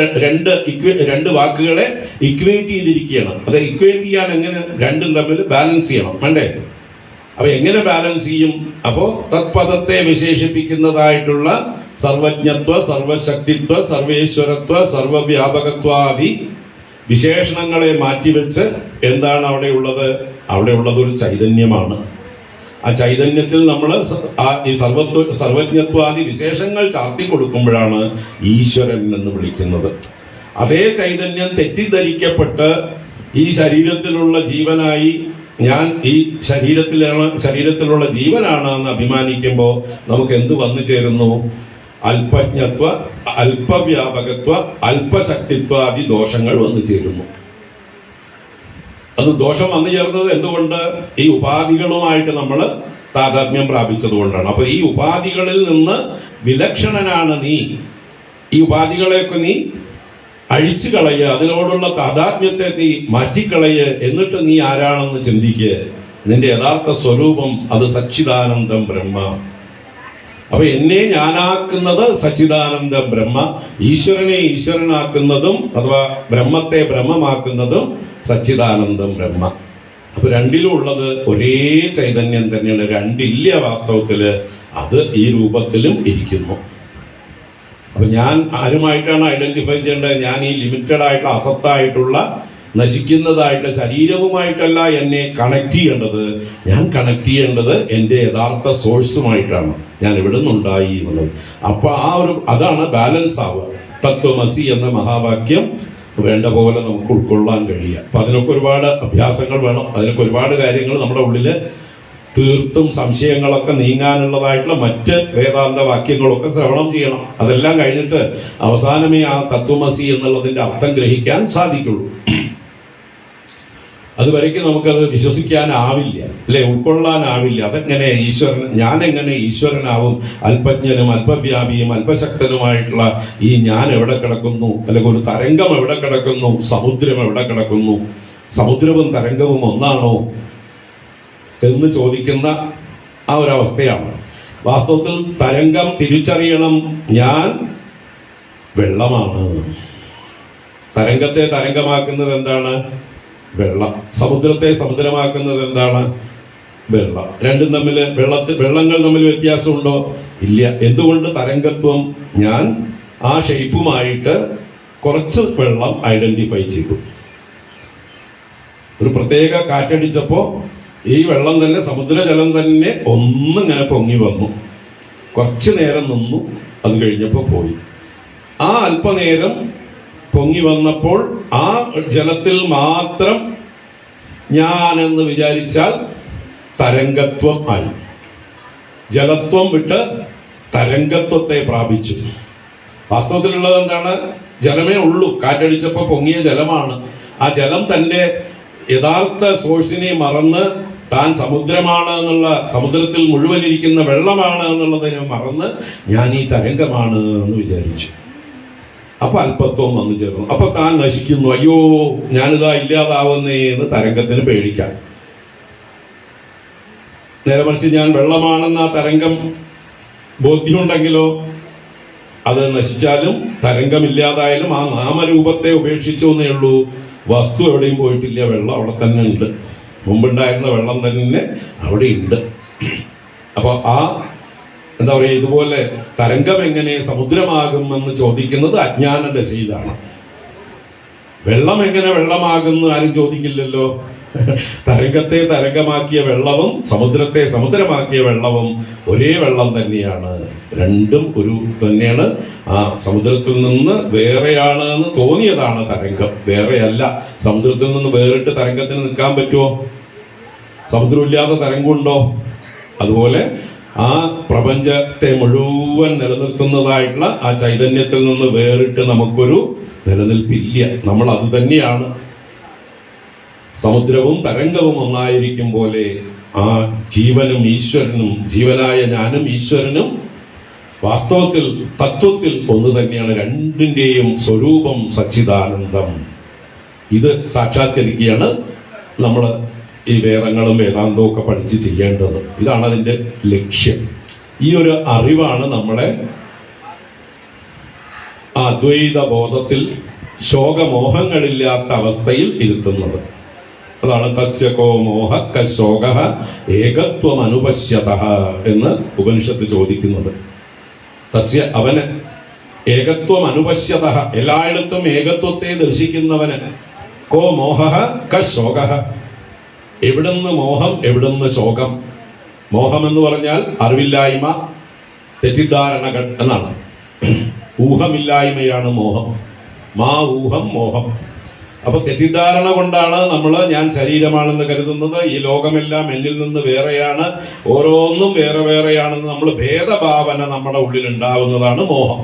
Speaker 1: രണ്ട് വാക്കുകളെ ഇക്വേറ്റ് ചെയ്തിരിക്കുകയാണ്. അത് ഇക്വേറ്റ് ചെയ്യാൻ എങ്ങനെ രണ്ടും തമ്മിൽ ബാലൻസ് ചെയ്യണം, വേണ്ടേ? അപ്പൊ എങ്ങനെ ബാലൻസ് ചെയ്യും? അപ്പോ തത്പദത്തെ വിശേഷിപ്പിക്കുന്നതായിട്ടുള്ള സർവജ്ഞത്വ, സർവശക്തിത്വ, സർവേശ്വരത്വ, സർവവ്യാപകത്വാദി വിശേഷണങ്ങളെ മാറ്റിവെച്ച് എന്താണ് അവിടെയുള്ളത്? അവിടെയുള്ളത് ഒരു ചൈതന്യമാണ്. ആ ചൈതന്യത്തിൽ നമ്മൾ ഈ സർവജ്ഞത്വാദി വിശേഷങ്ങൾ ചാർത്തി കൊടുക്കുമ്പോഴാണ് ഈശ്വരൻ എന്ന് വിളിക്കുന്നത്. അതേ ചൈതന്യം തെറ്റിദ്ധരിക്കപ്പെട്ട് ഈ ശരീരത്തിലുള്ള ജീവനായി ഞാൻ ഈ ശരീരത്തിലുള്ള ജീവനാണ് എന്ന് അഭിമാനിക്കുമ്പോൾ നമുക്ക് എന്ത് വന്നു ചേരുന്നു? അല്പജ്ഞത്വ, അല്പവ്യാപകത്വ, അല്പശക്തിത്വാദി ദോഷങ്ങൾ വന്നു ചേരുന്നു. അത് ദോഷം വന്നു ചേർന്നത് എന്തുകൊണ്ട്? ഈ ഉപാധികളുമായിട്ട് നമ്മൾ താതാത്മ്യം പ്രാപിച്ചതുകൊണ്ടാണ്. അപ്പൊ ഈ ഉപാധികളിൽ നിന്ന് വിലക്ഷണനാണ് നീ. ഈ ഉപാധികളെയൊക്കെ നീ അഴിച്ചു കളയുക, അതിനോടുള്ള താതാത്മ്യത്തെ നീ മാറ്റിക്കളയുക. എന്നിട്ട് നീ ആരാണെന്ന് ചിന്തിക്കുക. നിന്റെ യഥാർത്ഥ സ്വരൂപം അത് സച്ചിദാനന്ദം ബ്രഹ്മ. അപ്പൊ എന്നെ ഞാനാക്കുന്നത് സച്ചിദാനന്ദ ബ്രഹ്മ, ഈശ്വരനെ ഈശ്വരനാക്കുന്നതും അഥവാ ബ്രഹ്മത്തെ ബ്രഹ്മമാക്കുന്നതും സച്ചിദാനന്ദം ബ്രഹ്മ. അപ്പൊ രണ്ടിലും ഉള്ളത് ഒരേ ചൈതന്യം തന്നെയാണ്. രണ്ടില്ല വാസ്തവത്തില്, അത് ഈ രൂപത്തിലും ഇരിക്കുന്നു. അപ്പൊ ഞാൻ ആരുമായിട്ടാണ് ഐഡന്റിഫൈ ചെയ്യേണ്ടത്? ഞാൻ ഈ ലിമിറ്റഡ് ആയിട്ടുള്ള അസത്തായിട്ടുള്ള നശിക്കുന്നതായിട്ട് ശരീരവുമായിട്ടല്ല എന്നെ കണക്ട് ചെയ്യേണ്ടത്. ഞാൻ കണക്ട് ചെയ്യേണ്ടത് എന്റെ യഥാർത്ഥ സോഴ്സുമായിട്ടാണ്. ഞാൻ എവിടെ നിന്നുണ്ടായി എന്നുള്ളത്. അപ്പൊ അതാണ് ബാലൻസ് ആവുക. തത്വമസി എന്ന മഹാവാക്യം വേണ്ട പോലെ നമുക്ക് ഉൾക്കൊള്ളാൻ കഴിയുക. അപ്പൊ അതിനൊക്കെ ഒരുപാട് അഭ്യാസങ്ങൾ വേണം. അതിനൊക്കെ ഒരുപാട് കാര്യങ്ങൾ നമ്മുടെ ഉള്ളില് തീർത്തും സംശയങ്ങളൊക്കെ നീങ്ങാനുള്ളതായിട്ടുള്ള മറ്റ് വേദാന്ത വാക്യങ്ങളൊക്കെ ശ്രവണം ചെയ്യണം. അതെല്ലാം കഴിഞ്ഞിട്ട് അവസാനമേ ആ തത്വമസി എന്നുള്ളതിന്റെ അർത്ഥം ഗ്രഹിക്കാൻ സാധിക്കുള്ളൂ. അതുവരയ്ക്ക് നമുക്കത് വിശ്വസിക്കാനാവില്ല, അല്ലെ? ഉൾക്കൊള്ളാനാവില്ല. അതെങ്ങനെ ഈശ്വരൻ, ഞാൻ എങ്ങനെ ഈശ്വരനാവും? അല്പജ്ഞനും അല്പവ്യാപിയും അല്പശക്തനുമായിട്ടുള്ള ഈ ഞാൻ എവിടെ കിടക്കുന്നു? അല്ലെങ്കിൽ ഒരു തരംഗം എവിടെ കിടക്കുന്നു? സമുദ്രം എവിടെ കിടക്കുന്നു? സമുദ്രവും തരംഗവും ഒന്നാണോ എന്ന് ചോദിക്കുന്ന ആ ഒരവസ്ഥയാണ്. വാസ്തവത്തിൽ തരംഗം തിരിച്ചറിയണം, ഞാൻ വെള്ളമാണ്. തരംഗത്തെ തരംഗമാക്കുന്നത് എന്താണ്? വെള്ളം. സമുദ്രത്തെ സമുദ്രമാക്കുന്നത് എന്താണ്? വെള്ളം. രണ്ടും തമ്മിൽ വെള്ളങ്ങൾ തമ്മിൽ വ്യത്യാസമുണ്ടോ? ഇല്ല. എന്തുകൊണ്ട്? തരംഗത്വം. ഞാൻ ആ ഷേപ്പുമായിട്ട് കുറച്ച് വെള്ളം ഐഡന്റിഫൈ ചെയ്തു. ഒരു പ്രത്യേക കാറ്റടിച്ചപ്പോ ഈ വെള്ളം തന്നെ, സമുദ്രജലം തന്നെ ഒന്നിങ്ങനെ പൊങ്ങി വന്നു. കുറച്ചു നേരം നിന്നു, അത് കഴിഞ്ഞപ്പോ പോയി. ആ അല്പനേരം പൊങ്ങി വന്നപ്പോൾ ആ ജലത്തിൽ മാത്രം ഞാനെന്ന് വിചാരിച്ചാൽ തരംഗത്വം ആയി. ജലത്വം വിട്ട് തരംഗത്വത്തെ പ്രാപിച്ചു. വാസ്തവത്തിലുള്ളത് എന്താണ്? ജലമേ ഉള്ളൂ. കാറ്റടിച്ചപ്പോ പൊങ്ങിയ ജലമാണ്. ആ ജലം തന്റെ യഥാർത്ഥ സോഴ്സിനെ മറന്ന് താൻ സമുദ്രമാണ് എന്നുള്ള, സമുദ്രത്തിൽ മുഴുവൻ ഇരിക്കുന്ന വെള്ളമാണ് എന്നുള്ളതിനെ മറന്ന് ഞാൻ ഈ തരംഗമാണ് എന്ന് വിചാരിച്ചു. അപ്പൊ അല്പത്വം വന്നു ചേർന്നു. അപ്പൊ താൻ നശിക്കുന്നു. അയ്യോ, ഞാനിതാ ഇല്ലാതാവുന്നേ എന്ന് തരംഗത്തിന് പേടിക്കാൻ. നേരെ മറിച്ച് ഞാൻ വെള്ളമാണെന്ന് ആ തരംഗം ബോധ്യമുണ്ടെങ്കിലോ, അത് നശിച്ചാലും തരംഗമില്ലാതായാലും ആ നാമരൂപത്തെ ഉപേക്ഷിച്ചു എന്നേ ഉള്ളൂ. വസ്തു എവിടെയും പോയിട്ടില്ല. വെള്ളം അവിടെ തന്നെ ഉണ്ട്. മുമ്പുണ്ടായിരുന്ന വെള്ളം തന്നെ അവിടെ ഉണ്ട്. അപ്പൊ ആ എന്താ പറയാ, ഇതുപോലെ തരംഗം എങ്ങനെ സമുദ്രമാകുമെന്ന് ചോദിക്കുന്നത് അജ്ഞാന ദശയിലാണ്. വെള്ളം എങ്ങനെ വെള്ളമാകുന്നു ആരും ചോദിക്കില്ലല്ലോ. തരംഗത്തെ തരംഗമാക്കിയ വെള്ളവും സമുദ്രത്തെ സമുദ്രമാക്കിയ വെള്ളവും ഒരേ വെള്ളം തന്നെയാണ്. രണ്ടും ഒരു തന്നെയാണ്. ആ സമുദ്രത്തിൽ നിന്ന് വേറെയാണ് എന്ന് തോന്നിയതാണ് തരംഗം, വേറെയല്ല. സമുദ്രത്തിൽ നിന്ന് വേറിട്ട് തരംഗത്തിന് നിൽക്കാൻ പറ്റുമോ? സമുദ്രമില്ലാതെ തരംഗമുണ്ടോ? അതുപോലെ ആ പ്രപഞ്ചത്തെ മുഴുവൻ നിലനിർത്തുന്നതായിട്ടുള്ള ആ ചൈതന്യത്തിൽ നിന്ന് വേറിട്ട് നമുക്കൊരു നിലനിൽപ്പില്ല. നമ്മൾ അത് തന്നെയാണ്. സമുദ്രവും തരംഗവും ഒന്നായിരിക്കും പോലെ ആ ജീവനും ഈശ്വരനും, ജീവനായ ഞാനും ഈശ്വരനും വാസ്തവത്തിൽ തത്വത്തിൽ ഒന്ന് തന്നെയാണ്. രണ്ടിന്റെയും സ്വരൂപം സച്ചിദാനന്ദം. ഇത് സാക്ഷാത്കരിക്കുകയാണ് നമ്മൾ ഈ വേദങ്ങളും വേദാന്തവും ഒക്കെ പഠിച്ച് ചെയ്യേണ്ടത്. ഇതാണ് അതിന്റെ ലക്ഷ്യം. ഈ ഒരു അറിവാണ് നമ്മളെ ആ അദ്വൈത ബോധത്തിൽ ശോകമോഹങ്ങളില്ലാത്ത അവസ്ഥയിൽ ഇരുത്തുന്നത്. അതാണ് തസ്യകോ മോഹ കശോക ഏകത്വം അനുപശ്യത എന്ന് ഉപനിഷത്ത് ചോദിക്കുന്നത്. തസ്യ അവന് ഏകത്വം അനുപശ്യത, എല്ലായിടത്തും ഏകത്വത്തെ ദർശിക്കുന്നവന്. കോ മോഹ കശോക, എവിടുന്ന് മോഹം എവിടുന്ന് ശോകം. മോഹം എന്ന് പറഞ്ഞാൽ അറിവില്ലായ്മ, തെറ്റിദ്ധാരണകൾ എന്നാണ്. ഊഹമില്ലായ്മയാണ് മോഹം. മാ ഊഹം മോഹം. അപ്പൊ തെറ്റിദ്ധാരണ കൊണ്ടാണ് ഞാൻ ശരീരമാണെന്ന് കരുതുന്നത്. ഈ ലോകമെല്ലാം എന്നിൽ നിന്ന് വേറെയാണ്, ഓരോന്നും വേറെ വേറെയാണെന്ന് നമ്മൾ ഭേദഭാവന നമ്മുടെ ഉള്ളിൽ ഉണ്ടാവുന്നതാണ് മോഹം.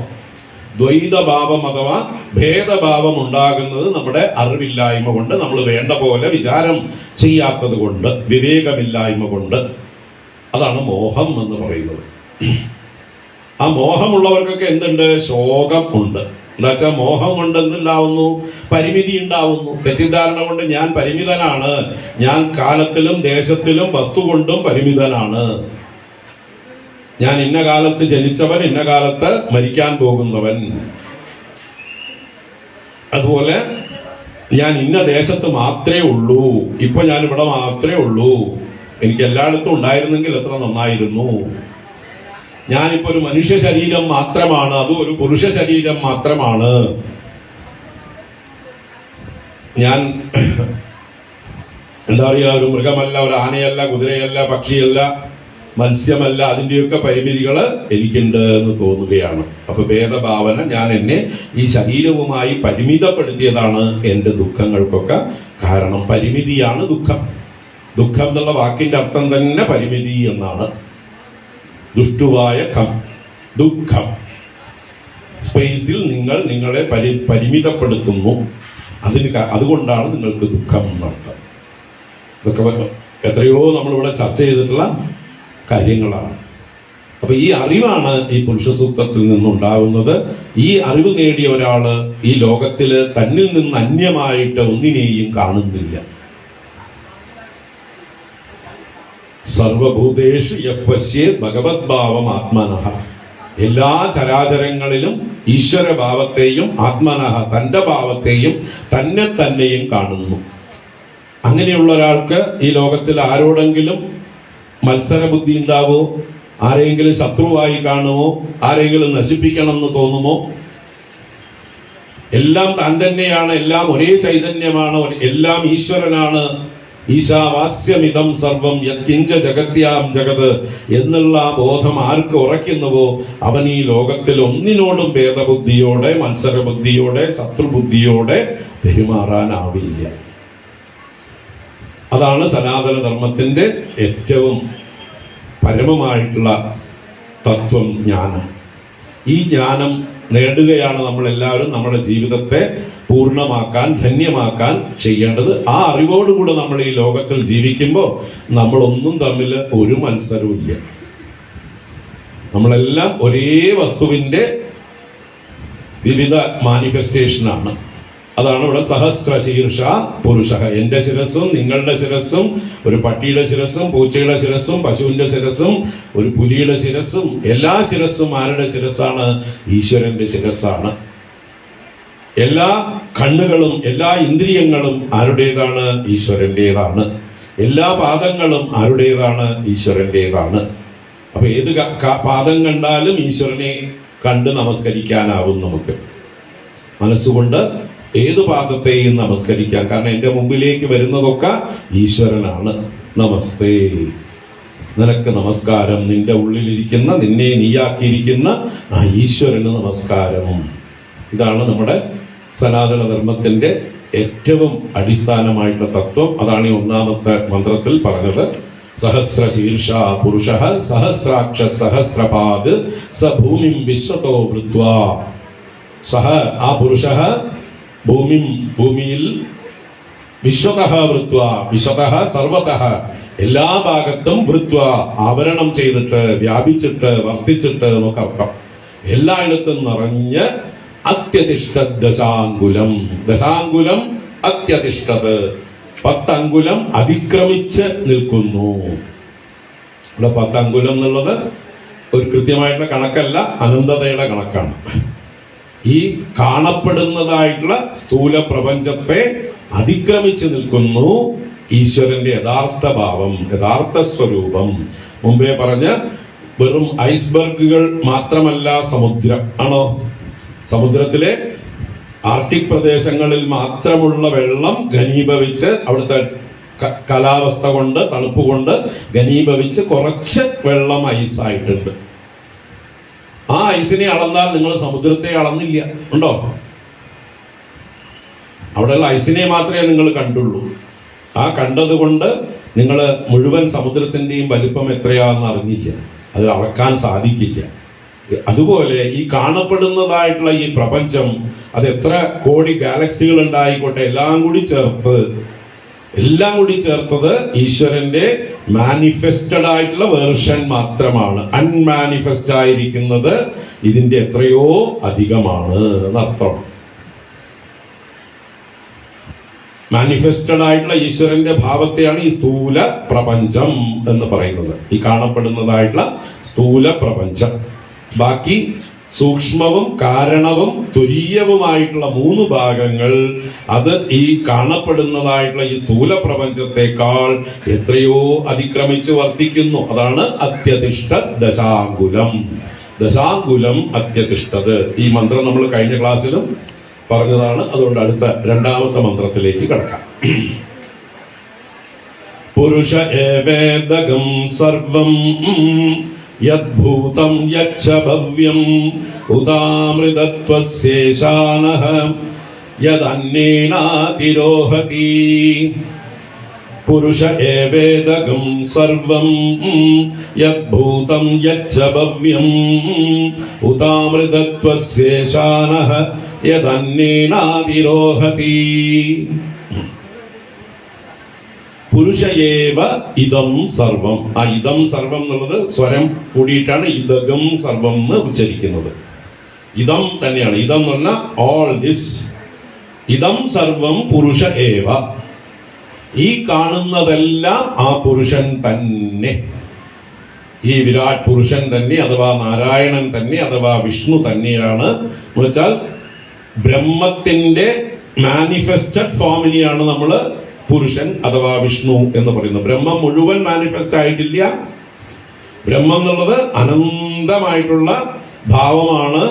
Speaker 1: ദ്വൈതഭാവം അഥവാ ഭേദഭാവം ഉണ്ടാകുന്നത് നമ്മുടെ അറിവില്ലായ്മ കൊണ്ട്, നമ്മൾ വേണ്ട പോലെ വിചാരം ചെയ്യാത്തത് കൊണ്ട്, വിവേകമില്ലായ്മ കൊണ്ട്. അതാണ് മോഹം എന്ന് പറയുന്നത്. ആ മോഹമുള്ളവർക്കൊക്കെ എന്തുണ്ട്? ശോകം ഉണ്ട്. എന്താ വെച്ചാൽ മോഹം കൊണ്ട് എന്തുണ്ടാവുന്നു? പരിമിതി ഉണ്ടാവുന്നു. തെറ്റിദ്ധാരണ കൊണ്ട് ഞാൻ പരിമിതനാണ്, ഞാൻ കാലത്തിലും ദേശത്തിലും വസ്തു കൊണ്ടും പരിമിതനാണ്, ഞാൻ ഇന്ന കാലത്ത് ജനിച്ചവൻ, ഇന്ന കാലത്ത് മരിക്കാൻ പോകുന്നവൻ, അതുപോലെ ഞാൻ ഇന്ന ദേശത്ത് മാത്രമേ ഉള്ളൂ, ഇപ്പൊ ഞാൻ ഇവിടെ മാത്രമേ ഉള്ളൂ, എനിക്ക് എല്ലായിടത്തും ഉണ്ടായിരുന്നെങ്കിൽ എത്ര നന്നായിരുന്നു, ഞാനിപ്പോ ഒരു മനുഷ്യ ശരീരം മാത്രമാണ്, അതും ഒരു പുരുഷ ശരീരം മാത്രമാണ്, ഞാൻ എന്താ പറയുക, ഒരു മൃഗമല്ല, ഒരു ആനയല്ല, കുതിരയല്ല, പക്ഷിയല്ല, മത്സ്യമല്ല, അതിന്റെയൊക്കെ പരിമിതികൾ എനിക്കുണ്ട് എന്ന് തോന്നുകയാണ്. അപ്പൊ ഭേദഭാവന, ഞാൻ എന്നെ ഈ ശരീരവുമായി പരിമിതപ്പെടുത്തിയതാണ് എന്റെ ദുഃഖങ്ങൾക്കൊക്കെ കാരണം. പരിമിതിയാണ് ദുഃഖം. ദുഃഖം എന്നുള്ള വാക്കിന്റെ അർത്ഥം തന്നെ പരിമിതി എന്നാണ്. ദുഷ്ടുവായ ദുഃഖം, സ്പേസിൽ നിങ്ങൾ നിങ്ങളെ പരിമിതപ്പെടുത്തുന്നു, അതുകൊണ്ടാണ് നിങ്ങൾക്ക് ദുഃഖം എന്നർത്ഥം. ഇതൊക്കെ എത്രയോ നമ്മളിവിടെ ചർച്ച ചെയ്തിട്ടുള്ള കാര്യങ്ങളാണ്. അപ്പൊ ഈ അറിവാണ് ഈ പുരുഷ സൂക്തത്തിൽ നിന്നുണ്ടാവുന്നത്. ഈ അറിവ് നേടിയ ഒരാള് ഈ ലോകത്തില് തന്നിൽ നിന്ന് അന്യമായിട്ട് ഒന്നിനെയും കാണുന്നില്ല. സർവഭൂതേഷു യഃ പശ്യേത് ഭഗവത് ഭാവം ആത്മനഃ, എല്ലാ ചരാചരങ്ങളിലും ഈശ്വരഭാവത്തെയും ആത്മനഃ തന്റെ ഭാവത്തെയും തന്നെയും കാണുന്നു. അങ്ങനെയുള്ള ഒരാൾക്ക് ഈ ലോകത്തിൽ ആരോടെങ്കിലും മത്സരബുദ്ധി ഉണ്ടാവോ? ആരെങ്കിലും ശത്രുവായി കാണുമോ? ആരെങ്കിലും നശിപ്പിക്കണമെന്ന് തോന്നുമോ? എല്ലാം താൻ തന്നെയാണ്, എല്ലാം ഒരേ ചൈതന്യമാണ്, എല്ലാം ഈശ്വരനാണ്. ഈശാവാസ്യമിതം സർവം യത്കിഞ്ച ജഗത്യാം ജഗത് എന്നുള്ള ബോധം ആർക്ക് ഉറയ്ക്കുന്നുവോ അവൻ ഈ ലോകത്തിൽ ഒന്നിനോടും ഭേദബുദ്ധിയോടെ, മത്സരബുദ്ധിയോടെ, ശത്രുബുദ്ധിയോടെ പെരുമാറാനാവില്ല. അതാണ് സനാതന ധർമ്മത്തിന്റെ ഏറ്റവും പരമമായിട്ടുള്ള തത്വം, ജ്ഞാനം. ഈ ജ്ഞാനം നേടുകയാണ് നമ്മളെല്ലാവരും നമ്മുടെ ജീവിതത്തെ പൂർണ്ണമാക്കാൻ, ധന്യമാക്കാൻ ചെയ്യേണ്ടത്. ആ അറിവോടുകൂടെ നമ്മൾ ഈ ലോകത്തിൽ ജീവിക്കുമ്പോൾ നമ്മളൊന്നും തമ്മിൽ ഒരു മത്സരവും ഇല്ല. നമ്മളെല്ലാം ഒരേ വസ്തുവിന്റെ വിവിധ മാനിഫെസ്റ്റേഷനാണ്. അതാണ് ഇവിടെ സഹസ്രശീർഷ പുരുഷ. എന്റെ ശിരസ്സും നിങ്ങളുടെ ശിരസ്സും, ഒരു പട്ടിയുടെ ശിരസ്സും പൂച്ചയുടെ ശിരസ്സും പശുവിന്റെ ശിരസ്സും ഒരു പുലിയുടെ ശിരസ്സും, എല്ലാ ശിരസ്സും ആരുടെ ശിരസ്സാണ്? ഈശ്വരന്റെ ശിരസ്സാണ്. എല്ലാ കണ്ണുകളും എല്ലാ ഇന്ദ്രിയങ്ങളും ആരുടേതാണ്? ഈശ്വരന്റേതാണ്. എല്ലാ പാദങ്ങളും ആരുടേതാണ്? ഈശ്വരന്റേതാണ്. അപ്പൊ ഏത് പാദം കണ്ടാലും ഈശ്വരനെ കണ്ട് നമസ്കരിക്കാനാവും നമുക്ക്. മനസ്സുകൊണ്ട് ഏത് പാദത്തെയും നമസ്കരിക്കാം. കാരണം എന്റെ മുമ്പിലേക്ക് വരുന്നതൊക്കെ ഈശ്വരനാണ്. നമസ്തേ, നിനക്ക് നമസ്കാരം. നിന്റെ ഉള്ളിലിരിക്കുന്ന, നിന്നെ നീയാക്കിയിരിക്കുന്ന ആ ഈശ്വരന് നമസ്കാരം. ഇതാണ് നമ്മുടെ സനാതന ധർമ്മത്തിന്റെ ഏറ്റവും അടിസ്ഥാനമായിട്ടുള്ള തത്വം. അതാണ് ഈ ഒന്നാമത്തെ മന്ത്രത്തിൽ പറഞ്ഞത്. സഹസ്രശീർഷ പുരുഷ സഹസ്രാക്ഷ സഹസ്രപാദ് സ ഭൂമിം വിശ്വതോ വൃത്വാ. സഹ ആ പുരുഷ ഭൂമിയിൽ വിശ്വതഃ വൃത്വ, വിശ്വതഃ സർവതഃ എല്ലാ ഭാഗത്തും വൃത്വ ആവരണം ചെയ്തിട്ട്, വ്യാപിച്ചിട്ട്, വർദ്ധിച്ചിട്ട് നമുക്ക് അർത്ഥം. എല്ലായിടത്തും നിറഞ്ഞ് അത്യതിഷ്ഠ ദശാങ്കുലം. ദശാങ്കുലം അത്യതിഷ്ഠത്, 10 അങ്കുലം അതിക്രമിച്ച് നിൽക്കുന്നു. ഇവിടെ 10 അങ്കുലം എന്നുള്ളത് ഒരു കൃത്യമായിട്ടുള്ള കണക്കല്ല, അനന്തതയുടെ കണക്കാണ്. ഈ കാണപ്പെടുന്നതായിട്ടുള്ള സ്ഥൂല പ്രപഞ്ചത്തെ അതിക്രമിച്ചു നിൽക്കുന്നു ഈശ്വരന്റെ യഥാർത്ഥ ഭാവം, യഥാർത്ഥ സ്വരൂപം. മുമ്പേ പറഞ്ഞ വെറും ഐസ്ബർഗുകൾ മാത്രമല്ല സമുദ്രം. ആണോ? സമുദ്രത്തിലെ ആർട്ടിക് പ്രദേശങ്ങളിൽ മാത്രമുള്ള വെള്ളം ഘനീഭവിച്ച്, അവിടുത്തെ കാലാവസ്ഥ കൊണ്ട്, തണുപ്പ് കൊണ്ട് ഘനീഭവിച്ച് കുറച്ച് വെള്ളം ഐസായിട്ടുണ്ട്. ആ ഐസിനെ അളന്നാൽ നിങ്ങൾ സമുദ്രത്തെ അളന്നില്ല. ഉണ്ടോ? അവിടെയുള്ള ഐസിനെ മാത്രമേ നിങ്ങൾ കണ്ടുള്ളൂ. ആ കണ്ടതുകൊണ്ട് നിങ്ങൾ മുഴുവൻ സമുദ്രത്തിന്റെയും വലിപ്പം എത്രയാണെന്ന് അറിഞ്ഞില്ല. അത് അളക്കാൻ സാധിക്കില്ല. അതുപോലെ ഈ കാണപ്പെടുന്നതായിട്ടുള്ള ഈ പ്രപഞ്ചം, അത് എത്ര കോടി ഗാലക്സികൾ ഉണ്ടായിക്കോട്ടെ, എല്ലാം കൂടി ചേർത്തത് ഈശ്വരന്റെ മാനിഫെസ്റ്റഡ് ആയിട്ടുള്ള വേർഷൻ മാത്രമാണ്. അൺമാനിഫെസ്റ്റ് ആയിരിക്കുന്നത് ഇതിന്റെ എത്രയോ അധികമാണ് എന്നർത്ഥം. മാനിഫെസ്റ്റഡ് ആയിട്ടുള്ള ഈശ്വരന്റെ ഭാവത്തെയാണ് ഈ സ്ഥൂല പ്രപഞ്ചം എന്ന് പറയുന്നത്. ഈ കാണപ്പെടുന്നതായിട്ടുള്ള സ്ഥൂല പ്രപഞ്ചം. ബാക്കി സൂക്ഷ്മവും കാരണവും തുരീയവുമായിട്ടുള്ള 3 ഭാഗങ്ങൾ, അത് ഈ കാണപ്പെടുന്നതായിട്ടുള്ള ഈ സ്ഥൂല പ്രപഞ്ചത്തെക്കാൾ എത്രയോ അതിക്രമിച്ച് വർദ്ധിക്കുന്നു. അതാണ് അത്യതിഷ്ഠ ദശാങ്കുലം. ദശാങ്കുലം അത്യതിഷ്ഠത്. ഈ മന്ത്രം നമ്മൾ കഴിഞ്ഞ ക്ലാസ്സിലും പറഞ്ഞതാണ്. അതുകൊണ്ട് അടുത്ത രണ്ടാമത്തെ മന്ത്രത്തിലേക്ക് കടക്കാം. പുരുഷ ഏവേദകം സർവം യദ്ഭൂതം യച്ഛ ഭവ്യം ഉദാമൃതത്വസ്യേഷാനഃ യദന്യേനാതിരോഹതി. പുരുഷ ഏവേദകം സർവം യദ്ഭൂതം യച്ഛ ഭവ്യം ഉദാമൃതത്വസ്യേഷാനഃ യദന്യേനാതിരോഹതി. പുരുഷയേവ ഇതം സർവം. ആ ഇതം സർവം എന്നുള്ളത് സ്വരം കൂടിയിട്ടാണ് ഇതകം സർവം എന്ന് ഉച്ചരിക്കുന്നത്. ഇതം തന്നെയാണ്. ഇതം എന്ന് പറഞ്ഞാൽ ഓൾ ദിസ്. ഇതം സർവം പുരുഷ ഏവ. ഈ കാണുന്നതെല്ലാം ആ പുരുഷൻ തന്നെ. ഈ വിരാട് പുരുഷൻ തന്നെ, അഥവാ നാരായണൻ തന്നെ, അഥവാ വിഷ്ണു തന്നെയാണ്. എന്ന് വെച്ചാൽ ബ്രഹ്മത്തിന്റെ മാനിഫെസ്റ്റഡ് ഫോമിനെയാണ് നമ്മൾ പുരുഷൻ അഥവാ വിഷ്ണു എന്ന് പറയുന്നത്. ബ്രഹ്മം മുഴുവൻ മാനിഫെസ്റ്റ് ആയിട്ടില്ല. ബ്രഹ്മം എന്നുള്ളത് അനന്തമായിട്ടുള്ള ഭാവമാണ്.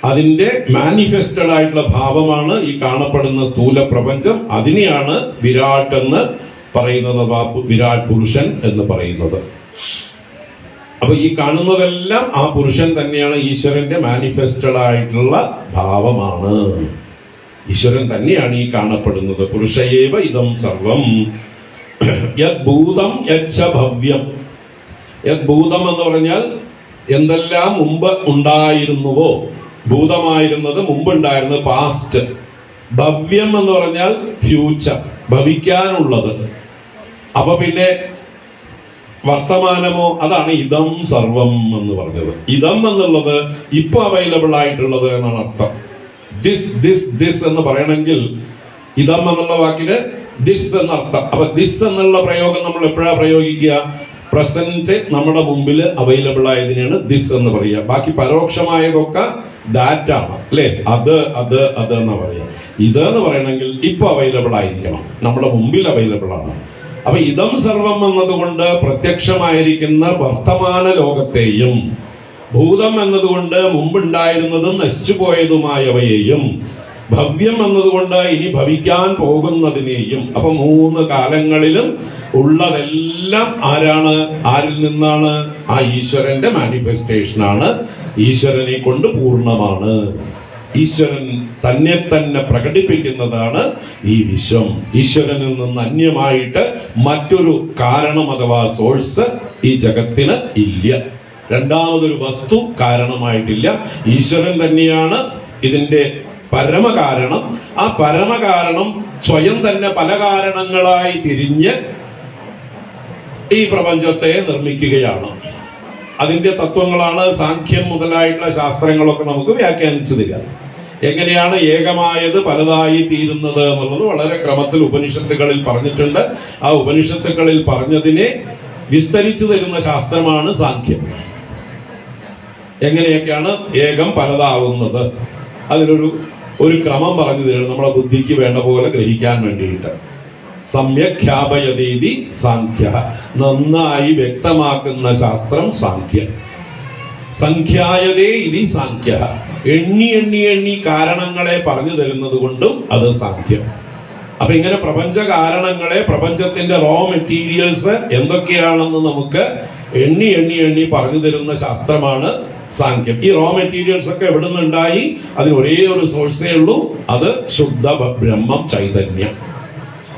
Speaker 1: അതിന്റെ മാനിഫെസ്റ്റഡ് ആയിട്ടുള്ള ഭാവമാണ് ഈ കാണപ്പെടുന്ന സ്ഥൂല പ്രപഞ്ചം. അതിനെയാണ് വിരാട് എന്ന് പറയുന്നത്, വിരാട് പുരുഷൻ എന്ന് പറയുന്നത്. അപ്പൊ ഈ കാണുന്നതെല്ലാം ആ പുരുഷൻ തന്നെയാണ്, ഈശ്വരന്റെ മാനിഫെസ്റ്റഡ് ആയിട്ടുള്ള ഭാവമാണ്. ഈശ്വരൻ തന്നെയാണ് ഈ കാണപ്പെടുന്നത്. പുരുഷയേവ ഇതം സർവം യത് ഭൂതം യച്ഛ ഭവ്യം. യത് ഭൂതം എന്ന് പറഞ്ഞാൽ എന്തെല്ലാം മുമ്പ് ഉണ്ടായിരുന്നുവോ, ഭൂതമായിരുന്നത് മുമ്പുണ്ടായിരുന്നത് പാസ്റ്റ്. ഭവ്യം എന്ന് പറഞ്ഞാൽ ഫ്യൂച്ചർ, ഭവിക്കാനുള്ളത്. അപ്പൊ പിന്നെ വർത്തമാനമോ, അതാണ് ഇതം സർവം എന്ന് പറഞ്ഞത്. ഇതം എന്നുള്ളത് ഇപ്പൊ അവൈലബിൾ ആയിട്ടുള്ളത് എന്നാണ് അർത്ഥം. ദിസ് എന്ന് പറയണമെങ്കിൽ ഇതം എന്നുള്ള വാക്കിന് ദിസ് എന്നർത്ഥം. അപ്പൊ ദിസ് എന്നുള്ള പ്രയോഗം നമ്മൾ എപ്പോഴാ പ്രയോഗിക്കുക? പ്രസന്റ് നമ്മുടെ മുമ്പിൽ അവൈലബിൾ ആയതിനാണ് ദിസ് എന്ന് പറയുക. ബാക്കി പരോക്ഷമായതൊക്കെ ദാറ്റ് ആണ്, അല്ലെ? അത് എന്ന് പറയാം. ഇത് എന്ന് പറയണമെങ്കിൽ ഇപ്പൊ അവൈലബിൾ ആയിരിക്കണം, നമ്മുടെ മുമ്പിൽ അവൈലബിൾ ആണ്. അപ്പൊ ഇതം സർവം എന്നതുകൊണ്ട് പ്രത്യക്ഷമായിരിക്കുന്ന വർത്തമാന ലോകത്തെയും, ഭൂതം എന്നതുകൊണ്ട് മുമ്പുണ്ടായിരുന്നതും നശിച്ചു പോയതുമായവയെയും, ഭവ്യം എന്നതുകൊണ്ട് ഇനി ഭവിക്കാൻ പോകുന്നതിനെയും. അപ്പൊ 3 കാലങ്ങളിലും ഉള്ളതെല്ലാം ആരാണ്? ആരിൽ നിന്നാണ്? ആ ഈശ്വരന്റെ മാനിഫെസ്റ്റേഷനാണ്. ഈശ്വരനെ കൊണ്ട് പൂർണ്ണമാണ്. ഈശ്വരൻ തന്നെ പ്രകടിപ്പിക്കുന്നതാണ് ഈ വിശ്വം. ഈശ്വരനിൽ നിന്ന് അന്യമായിട്ട് മറ്റൊരു കാരണം അഥവാ സോഴ്സ് ഈ ജഗത്തിന് ഇല്ല. രണ്ടാമതൊരു വസ്തു കാരണമായിട്ടില്ല. ഈശ്വരൻ തന്നെയാണ് ഇതിന്റെ പരമകാരണം. ആ പരമകാരണം സ്വയം തന്നെ പല കാരണങ്ങളായി തിരിഞ്ഞ് ഈ പ്രപഞ്ചത്തെ നിർമ്മിക്കുകയാണ്. അതിന്റെ തത്വങ്ങളാണ് സാഖ്യം മുതലായിട്ടുള്ള ശാസ്ത്രങ്ങളൊക്കെ നമുക്ക് വ്യാഖ്യാനിച്ചു തരിക. എങ്ങനെയാണ് ഏകമായത് പലതായി തീരുന്നത് എന്നുള്ളത് വളരെ ക്രമത്തിൽ ഉപനിഷത്തുകളിൽ പറഞ്ഞിട്ടുണ്ട്. ആ ഉപനിഷത്തുകളിൽ പറഞ്ഞതിനെ വിസ്തരിച്ചു തരുന്ന ശാസ്ത്രമാണ് സാഖ്യം. എങ്ങനെയൊക്കെയാണ് ഏകം പലതാവുന്നത്, അതിനൊരു ക്രമം പറഞ്ഞു തരണം നമ്മളെ ബുദ്ധിക്ക് വേണ്ട പോലെ ഗ്രഹിക്കാൻ വേണ്ടിയിട്ട്. സമ്യഖ്യാപയതീതി സാഖ്യ, നന്നായി വ്യക്തമാക്കുന്ന ശാസ്ത്രം സാഖ്യം. സംഖ്യായതേ ഇതി സാഖ്യ, എണ്ണി കാരണങ്ങളെ പറഞ്ഞു തരുന്നത് കൊണ്ടും അത് സാഖ്യം. അപ്പൊ ഇങ്ങനെ പ്രപഞ്ച കാരണങ്ങളെ, പ്രപഞ്ചത്തിന്റെ റോ മെറ്റീരിയൽസ് എന്തൊക്കെയാണെന്ന് നമുക്ക് എണ്ണി പറഞ്ഞു തരുന്ന ശാസ്ത്രമാണ് സാഖ്യം. ഈ റോ മെറ്റീരിയൽസ് ഒക്കെ എവിടെ നിന്നുണ്ടായി? അതിന് ഒരേ ഒരു സോഴ്സേ ഉള്ളൂ, അത് ശുദ്ധ ബ്രഹ്മം, ചൈതന്യം.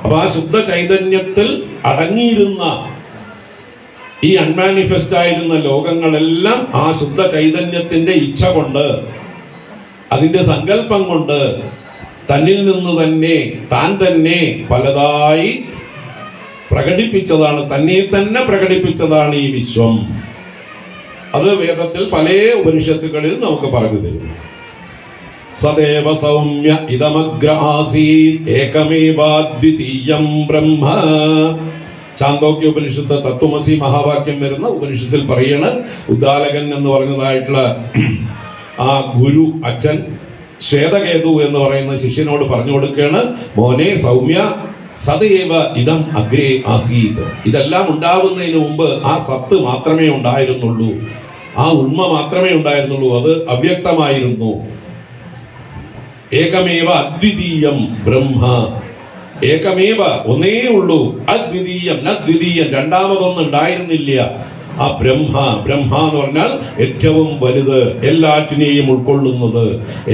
Speaker 1: അപ്പൊ ആ ശുദ്ധ ചൈതന്യത്തിൽ അടങ്ങിയിരുന്ന ഈ അൺമാനിഫെസ്റ്റ് ആയിരുന്ന ലോകങ്ങളെല്ലാം ആ ശുദ്ധ ചൈതന്യത്തിന്റെ ഇച്ഛ കൊണ്ട്, അതിന്റെ സങ്കല്പം കൊണ്ട്, തന്നിൽ നിന്ന് തന്നെ താൻ തന്നെ പലതായി പ്രകടിപ്പിച്ചതാണ്, തന്നെ പ്രകടിപ്പിച്ചതാണ് ഈ വിശ്വം. അത് വേദത്തിൽ പല ഉപനിഷത്തുകളിൽ നമുക്ക് പറഞ്ഞു തരും. സദേവ സൗമ്യ ഇതമഗ്ര ആസീത് ഏകമേവാദ്വിതീയം ബ്രഹ്മ. ചാന്തോക്യ ഉപനിഷത്ത് തത്വമസി മഹാവാക്യം വരുന്ന ഉപനിഷത്തിൽ പറയണ ഉദ്ദാലകൻ എന്ന് പറഞ്ഞതായിട്ടുള്ള ആ ഗുരു അച്ഛൻ ശ്വേതകേതു എന്ന് പറയുന്ന ശിഷ്യനോട് പറഞ്ഞു കൊടുക്കുകയാണ്, മോനെ സൗമ്യ, സദൈവ ഇതം അഗ്രേ ആസീത്. ഇതെല്ലാം ഉണ്ടാവുന്നതിന് മുമ്പ് ആ സത്ത് മാത്രമേ ഉണ്ടായിരുന്നുള്ളൂ, ആ ഉണ്മ മാത്രമേ ഉണ്ടായിരുന്നുള്ളൂ, അത് അവ്യക്തമായിരുന്നു. ഏകമേവ അദ്വിതീയം ബ്രഹ്മ, ഏകമേവ ഒന്നേ ഉള്ളൂ, അദ്വിതീയം നദ്വിതീയം, രണ്ടാമതൊന്നും ഉണ്ടായിരുന്നില്ല. ആ ബ്രഹ്മ എന്ന് പറഞ്ഞാൽ ഏറ്റവും വലുത്, എല്ലാറ്റിനെയും ഉൾക്കൊള്ളുന്നത്,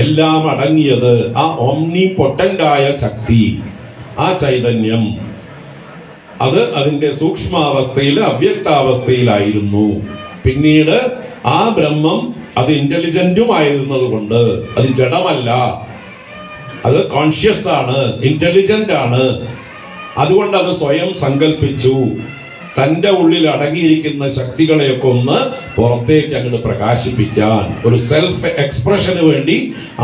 Speaker 1: എല്ലാം അടങ്ങിയത്, ആ ഓംനി പൊട്ടന്റായ ശക്തി, ആ ചൈതന്യം, അത് അതിന്റെ സൂക്ഷ്മാവസ്ഥയിൽ അവ്യക്താവസ്ഥയിലായിരുന്നു. പിന്നീട് ആ ബ്രഹ്മം അത് ഇന്റലിജന്റും ആയിരുന്നത് കൊണ്ട്, അത് ജഡമല്ല, അത് കോൺഷ്യസ് ആണ്, ഇന്റലിജന്റ് ആണ്. അതുകൊണ്ട് അത് സ്വയം സങ്കല്പിച്ചു തന്റെ ഉള്ളിൽ അടങ്ങിയിരിക്കുന്ന ശക്തികളെയൊക്കെ ഒന്ന് പുറത്തേക്ക് അങ്ങോട്ട് പ്രകാശിപ്പിക്കാൻ, ഒരു സെൽഫ് എക്സ്പ്രഷന് വേണ്ടി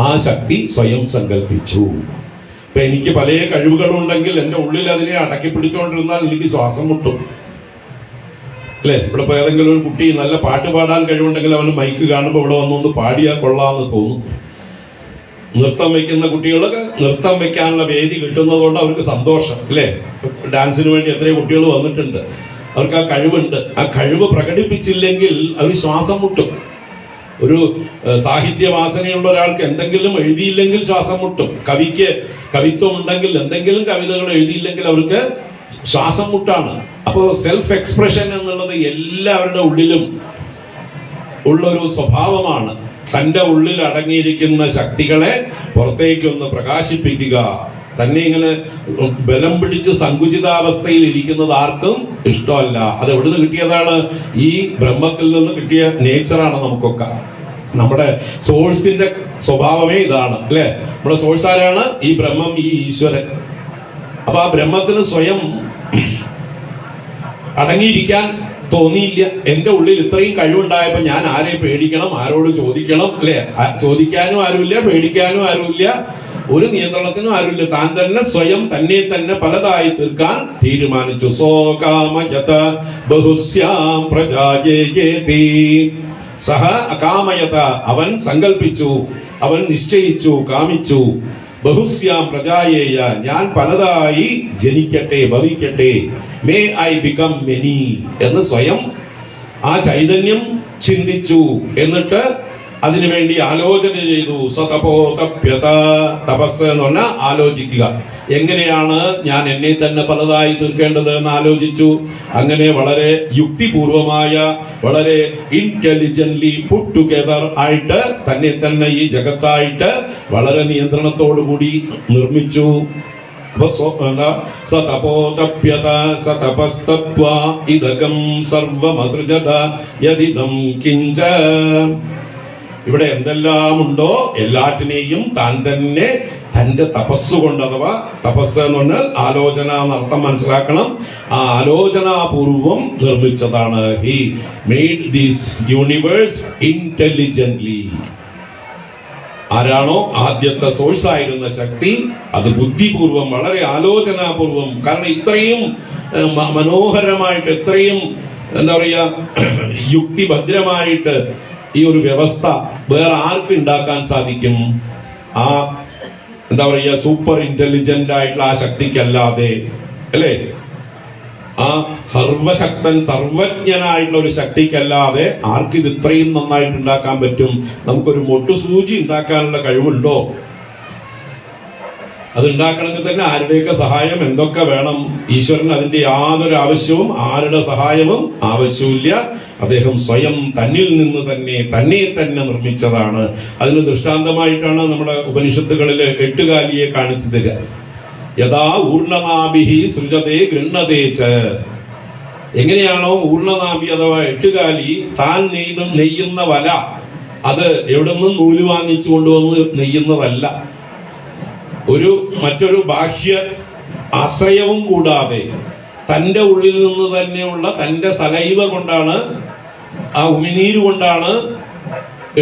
Speaker 1: ആ ശക്തി സ്വയം സങ്കല്പിച്ചു. ഇപ്പൊ എനിക്ക് പല കഴിവുകളുണ്ടെങ്കിൽ എന്റെ ഉള്ളിൽ അതിനെ അടക്കി പിടിച്ചുകൊണ്ടിരുന്നാൽ എനിക്ക് ശ്വാസം മുട്ടും, അല്ലെ? ഇവിടെ ഇപ്പൊ ഏതെങ്കിലും ഒരു കുട്ടി നല്ല പാട്ട് പാടാൻ കഴിവുണ്ടെങ്കിൽ അവന് മൈക്ക് കാണുമ്പോൾ ഇവിടെ വന്നൊന്ന് പാടിയാൽ കൊള്ളാമെന്ന് തോന്നും. നൃത്തം വെക്കുന്ന കുട്ടികൾക്ക് നൃത്തം വെക്കാനുള്ള വേദി കിട്ടുന്നത് കൊണ്ട് അവർക്ക് സന്തോഷം അല്ലേ? ഡാൻസിന് വേണ്ടി എത്രയോ കുട്ടികൾ വന്നിട്ടുണ്ട്. അവർക്ക് ആ കഴിവുണ്ട്. ആ കഴിവ് പ്രകടിപ്പിച്ചില്ലെങ്കിൽ അവർ ശ്വാസം മുട്ടും. ഒരു സാഹിത്യവാസനയുള്ള ഒരാൾക്ക് എന്തെങ്കിലും എഴുതിയില്ലെങ്കിൽ ശ്വാസം മുട്ടും. കവിക്ക് കവിത്വം ഉണ്ടെങ്കിൽ എന്തെങ്കിലും കവിതകൾ എഴുതിയില്ലെങ്കിൽ അവർക്ക് ശ്വാസം മുട്ടാണ്. അപ്പോൾ സെൽഫ് എക്സ്പ്രഷൻ എന്നുള്ളത് എല്ലാവരുടെ ഉള്ളിലും ഉള്ളൊരു സ്വഭാവമാണ്. തന്റെ ഉള്ളിൽ അടങ്ങിയിരിക്കുന്ന ശക്തികളെ പുറത്തേക്കൊന്ന് പ്രകാശിപ്പിക്കുക. തന്നെ ഇങ്ങനെ ബലം പിടിച്ച് സങ്കുചിതാവസ്ഥയിൽ ഇരിക്കുന്നത് ആർക്കും ഇഷ്ടമല്ല. അത് എവിടുന്ന് കിട്ടിയതാണ്? ഈ ബ്രഹ്മത്തിൽ നിന്ന് കിട്ടിയ നേച്ചറാണ് നമുക്കൊക്കെ. നമ്മുടെ സോഴ്സിന്റെ സ്വഭാവമേ ഇതാണ് അല്ലെ? നമ്മുടെ സോഴ്സ് ആരാണ്? ഈ ബ്രഹ്മം, ഈ ഈശ്വരൻ. അപ്പൊ ആ ബ്രഹ്മത്തിന് സ്വയം അടങ്ങിയിരിക്കാൻ തോന്നിയില്ല. എന്റെ ഉള്ളിൽ ഇത്രയും കഴിവുണ്ടായപ്പോ ഞാൻ ആരെ പേടിക്കണം, ആരോട് ചോദിക്കണം അല്ലെ? ചോദിക്കാനും ആരുമില്ല, പേടിക്കാനും ആരുമില്ല, ഒരു നിയന്ത്രണത്തിനും ആരുമില്ല. താൻ തന്നെ സ്വയം തന്നെ തന്നെ പലതായി തീർക്കാൻ തീരുമാനിച്ചു. സ്വകാമയത ബഹുസ്യാം പ്രജായേതി സഹ അകാമയത, അവൻ സങ്കൽപ്പിച്ചു, അവൻ നിശ്ചയിച്ചു, കാമിച്ചു. ബഹുസ്യാം പ്രജായേയ, ഞാൻ പലതായി ജനിക്കട്ടെ, ഭവിക്കട്ടെ. മേ ഐ ബിക്കം മെനി എന്ന് സ്വയം ആ ചൈതന്യം ചിന്തിച്ചു. എന്നിട്ട് അതിനുവേണ്ടി ആലോചന ചെയ്തു. സതപോതപ്യത, തപസ് എന്ന് പറഞ്ഞാൽ ആലോചിക്കുക. എങ്ങനെയാണ് ഞാൻ എന്നെ തന്നെ പലതായി തീർക്കേണ്ടത് എന്ന് ആലോചിച്ചു. അങ്ങനെ വളരെ യുക്തിപൂർവമായ, വളരെ ഇന്റലിജന്റ്ലി പുട്ട് ടുഗദർ ആയിട്ട് തന്നെ തന്നെ ഈ ജഗത്തായിട്ട് വളരെ നിയന്ത്രണത്തോടുകൂടി നിർമ്മിച്ചു. സതപോതപ്യത സതപസ്തത്വ ഇദകം സർവമസൃജത യദിദം കിഞ്ച. ഇവിടെ എന്തെല്ലാം ഉണ്ടോ എല്ലാറ്റിനെയും താൻ തന്നെ തന്റെ തപസ്സുകൊണ്ട്, അഥവാ തപസ് എന്ന് പറഞ്ഞാൽ ആലോചന എന്നർത്ഥം മനസ്സിലാക്കണം. ആ ആലോചനാപൂർവം നിർമ്മിച്ചതാണ്. He made this universe intelligently. ആരാണോ ആദ്യത്തെ സോഴ്സ് ആയിരുന്ന ശക്തി, അത് ബുദ്ധിപൂർവം, വളരെ ആലോചനാപൂർവം. കാരണം ഇത്രയും മനോഹരമായിട്ട്, ഇത്രയും എന്താ പറയാ യുക്തിഭദ്രമായിട്ട് ഈ ഒരു വ്യവസ്ഥ വേറെ ആർക്ക് ഉണ്ടാക്കാൻ സാധിക്കും? ആ എന്താ പറയുക സൂപ്പർ ഇന്റലിജന്റ് ആയിട്ടുള്ള ആ ശക്തിക്കല്ലാതെ അല്ലേ? ആ സർവശക്തൻ സർവജ്ഞനായിട്ടുള്ള ഒരു ശക്തിക്കല്ലാതെ ആർക്ക് ഇത് ഇത്രയും നന്നായിട്ട് ഉണ്ടാക്കാൻ പറ്റും? നമുക്കൊരു മൊട്ടുസൂചി ഉണ്ടാക്കാനുള്ള കഴിവുണ്ടോ? അത് ഉണ്ടാക്കണമെങ്കിൽ തന്നെ ആരുടെയൊക്കെ സഹായം എന്തൊക്കെ വേണം? ഈശ്വരന് അതിന്റെ യാതൊരു ആവശ്യവും ആരുടെ സഹായവും ആവശ്യമില്ല. അദ്ദേഹം സ്വയം തന്നിൽ നിന്ന് തന്നെ തന്നെ നിർമ്മിച്ചതാണ്. അതിന് ദൃഷ്ടാന്തമായിട്ടാണ് നമ്മുടെ ഉപനിഷത്തുകളിൽ എട്ടുകാലിയെ കാണിച്ചു തരിക. യഥാ ഊർണനാഭിഹി സൃജതേ ഗൃഹതേച്ച. എങ്ങനെയാണോ ഊർണനാഭി അഥവാ എട്ടുകാലി താൻ നെയ്യുന്ന വല, അത് എവിടെ നിന്നും നൂല് വാങ്ങിച്ചു കൊണ്ടുവന്ന് നെയ്യുന്നതല്ല. മറ്റൊരു ബാഹ്യ ആശ്രയവും കൂടാതെ തന്റെ ഉള്ളിൽ നിന്ന് തന്നെയുള്ള തന്റെ സലൈവ കൊണ്ടാണ്, ആ ഉമിനീര് കൊണ്ടാണ്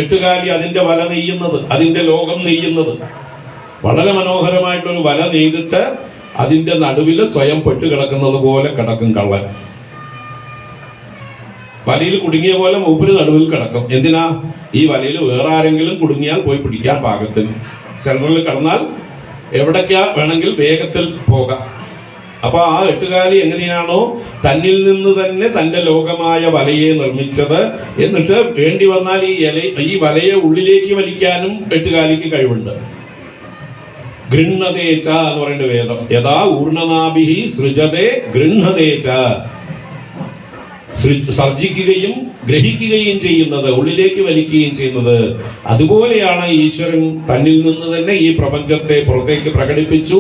Speaker 1: എട്ടുകാലി അതിന്റെ വല നെയ്യുന്നത്, അതിന്റെ ലോകം നെയ്യുന്നത്. വളരെ മനോഹരമായിട്ടൊരു വല നെയ്തിട്ട് അതിന്റെ നടുവിൽ സ്വയം പെട്ടുകിടക്കുന്നത് പോലെ കിടക്കും കള്ളൻ. വലയിൽ കുടുങ്ങിയ പോലെ മൂപ്പര് നടുവിൽ കിടക്കും. എന്തിനാ? ഈ വലയിൽ വേറെ ആരെങ്കിലും കുടുങ്ങിയാൽ പോയി പിടിക്കാൻ പാകത്തിന്. സെൻട്രലിൽ കിടന്നാൽ എവിടേക്കാ വേണമെങ്കിൽ വേഗത്തിൽ പോകാം. അപ്പൊ ആ എട്ടുകാലി എങ്ങനെയാണോ തന്നിൽ നിന്ന് തന്നെ തന്റെ ലോകമായ വലയെ നിർമ്മിച്ചത്, എന്നിട്ട് വേണ്ടി വന്നാൽ ഈ വലയെ ഉള്ളിലേക്ക് വലിക്കാനും എട്ടുകാലിക്ക് കഴിവുണ്ട്. ഗൃഹതേച്ച എന്ന് പറയുന്ന വേദം. യഥാ ഊർണനാഭിഹി സൃജതേ ഗൃഹതേച്ച. സർജിക്കുകയും ഗ്രഹിക്കുകയും ചെയ്യുന്നത്, ഉള്ളിലേക്ക് വലിക്കുകയും ചെയ്യുന്നത്. അതുപോലെയാണ് ഈശ്വരൻ തന്നിൽ നിന്ന് തന്നെ ഈ പ്രപഞ്ചത്തെ പുറത്തേക്ക് പ്രകടിപ്പിച്ചു.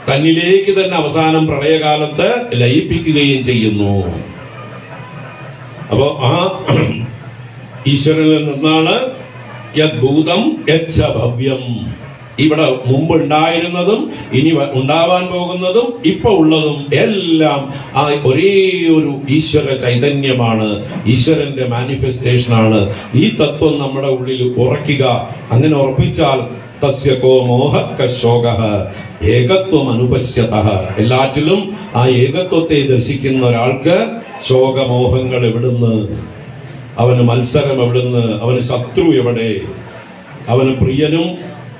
Speaker 1: തന്നിലേക്ക് തന്നെ അവസാനം പ്രളയകാലത്ത് ലയിപ്പിക്കുകയും ചെയ്യുന്നു. അപ്പോ ആ ഈശ്വരനിൽ നിന്നാണ് യദ്ഭൂതം യച്ഛ ഭവ്യം. ഇവിടെ മുമ്പ് ഉണ്ടായിരുന്നതും ഇനി ഉണ്ടാവാൻ പോകുന്നതും ഇപ്പൊ ഉള്ളതും എല്ലാം ആ ഒരേ ഒരു ഈശ്വര ചൈതന്യമാണ്, ഈശ്വരന്റെ മാനിഫെസ്റ്റേഷനാണ്. ഈ തത്വം നമ്മുടെ ഉള്ളിൽ ഉറക്കുക. അങ്ങനെ ഉറപ്പിച്ചാൽ തസ്യ കോ മോഹ കശോകഃ ഏകത്വം അനുപശ്യതഃ. എല്ലാറ്റിലും ആ ഏകത്വത്തെ ദർശിക്കുന്ന ഒരാൾക്ക് ശോകമോഹങ്ങൾ എവിടുന്ന്, അവന് മത്സരം എവിടുന്ന്, അവന് ശത്രു എവിടെ, അവന് പ്രിയനും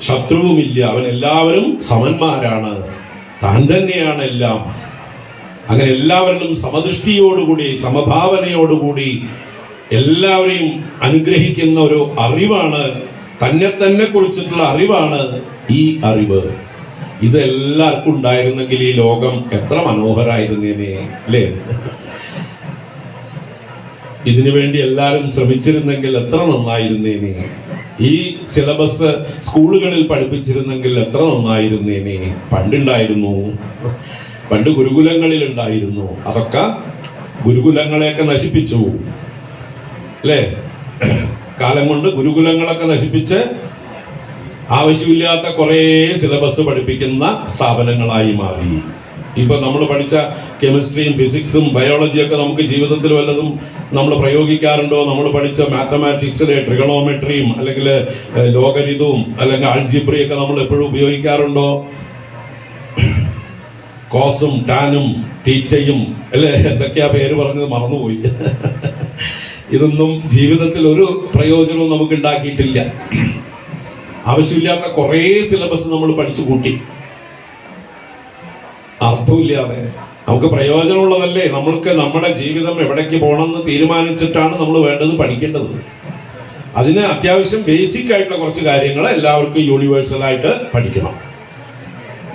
Speaker 1: ശത്രുവുമില്ല, അവൻ എല്ലാവരും സമന്മാരാണ്, താൻ തന്നെയാണ് എല്ലാം. അങ്ങനെ എല്ലാവരിലും സമദൃഷ്ടിയോടുകൂടി സമഭാവനയോടുകൂടി എല്ലാവരെയും അനുഗ്രഹിക്കുന്ന ഒരു അറിവാണ്, തന്നെ കുറിച്ചിട്ടുള്ള അറിവാണ് ഈ അറിവ്. ഇത് എല്ലാവർക്കും ഉണ്ടായിരുന്നെങ്കിൽ ഈ ലോകം എത്ര മനോഹരായിരുന്നേനെ അല്ലേ? ഇതിനു വേണ്ടി എല്ലാവരും ശ്രമിച്ചിരുന്നെങ്കിൽ എത്ര നന്നായിരുന്നേനെ. ഈ സിലബസ് സ്കൂളുകളിൽ പഠിപ്പിച്ചിരുന്നെങ്കിൽ എത്ര നന്നായിരുന്നേനെ. പണ്ടുണ്ടായിരുന്നു, പണ്ട് ഗുരുകുലങ്ങളിൽ ഉണ്ടായിരുന്നു. അതൊക്കെ ഗുരുകുലങ്ങളെയൊക്കെ നശിപ്പിച്ചു അല്ലേ? കാലം കൊണ്ട് ഗുരുകുലങ്ങളൊക്കെ നശിപ്പിച്ച് ആവശ്യമില്ലാത്ത കുറെ സിലബസ് പഠിപ്പിക്കുന്ന സ്ഥാപനങ്ങളായി മാറി. ഇപ്പൊ നമ്മൾ പഠിച്ച കെമിസ്ട്രിയും ഫിസിക്സും ബയോളജിയൊക്കെ നമുക്ക് ജീവിതത്തിൽ വല്ലതും നമ്മൾ പ്രയോഗിക്കാറുണ്ടോ? നമ്മൾ പഠിച്ച മാത്തമാറ്റിക്സിലെ ട്രിഗണോമെട്രിയും അല്ലെങ്കിൽ ലോഗരിതവും അല്ലെങ്കിൽ ആൾജിബ്രയൊക്കെ നമ്മൾ എപ്പോഴും ഉപയോഗിക്കാറുണ്ടോ? കോസും ടാനും തീറ്റയും അല്ലെ, എന്തൊക്കെയാ പേര് പറഞ്ഞത് മറന്നുപോയി. ഇതൊന്നും ജീവിതത്തിൽ ഒരു പ്രയോജനവും നമുക്ക് ഉണ്ടാക്കിയിട്ടില്ല. ആവശ്യമില്ലാത്ത കുറെ സിലബസ് നമ്മൾ പഠിച്ചു കൂട്ടി, അർത്ഥമില്ലാതെ. നമുക്ക് പ്രയോജനമുള്ളതല്ലേ? നമ്മൾക്ക് നമ്മുടെ ജീവിതം എവിടേക്ക് പോകണമെന്ന് തീരുമാനിച്ചിട്ടാണ് നമ്മൾ വേണ്ടത് പഠിക്കേണ്ടത്. അതിന് അത്യാവശ്യം ബേസിക് ആയിട്ടുള്ള കുറച്ച് കാര്യങ്ങൾ എല്ലാവർക്കും യൂണിവേഴ്സൽ ആയിട്ട് പഠിക്കണം.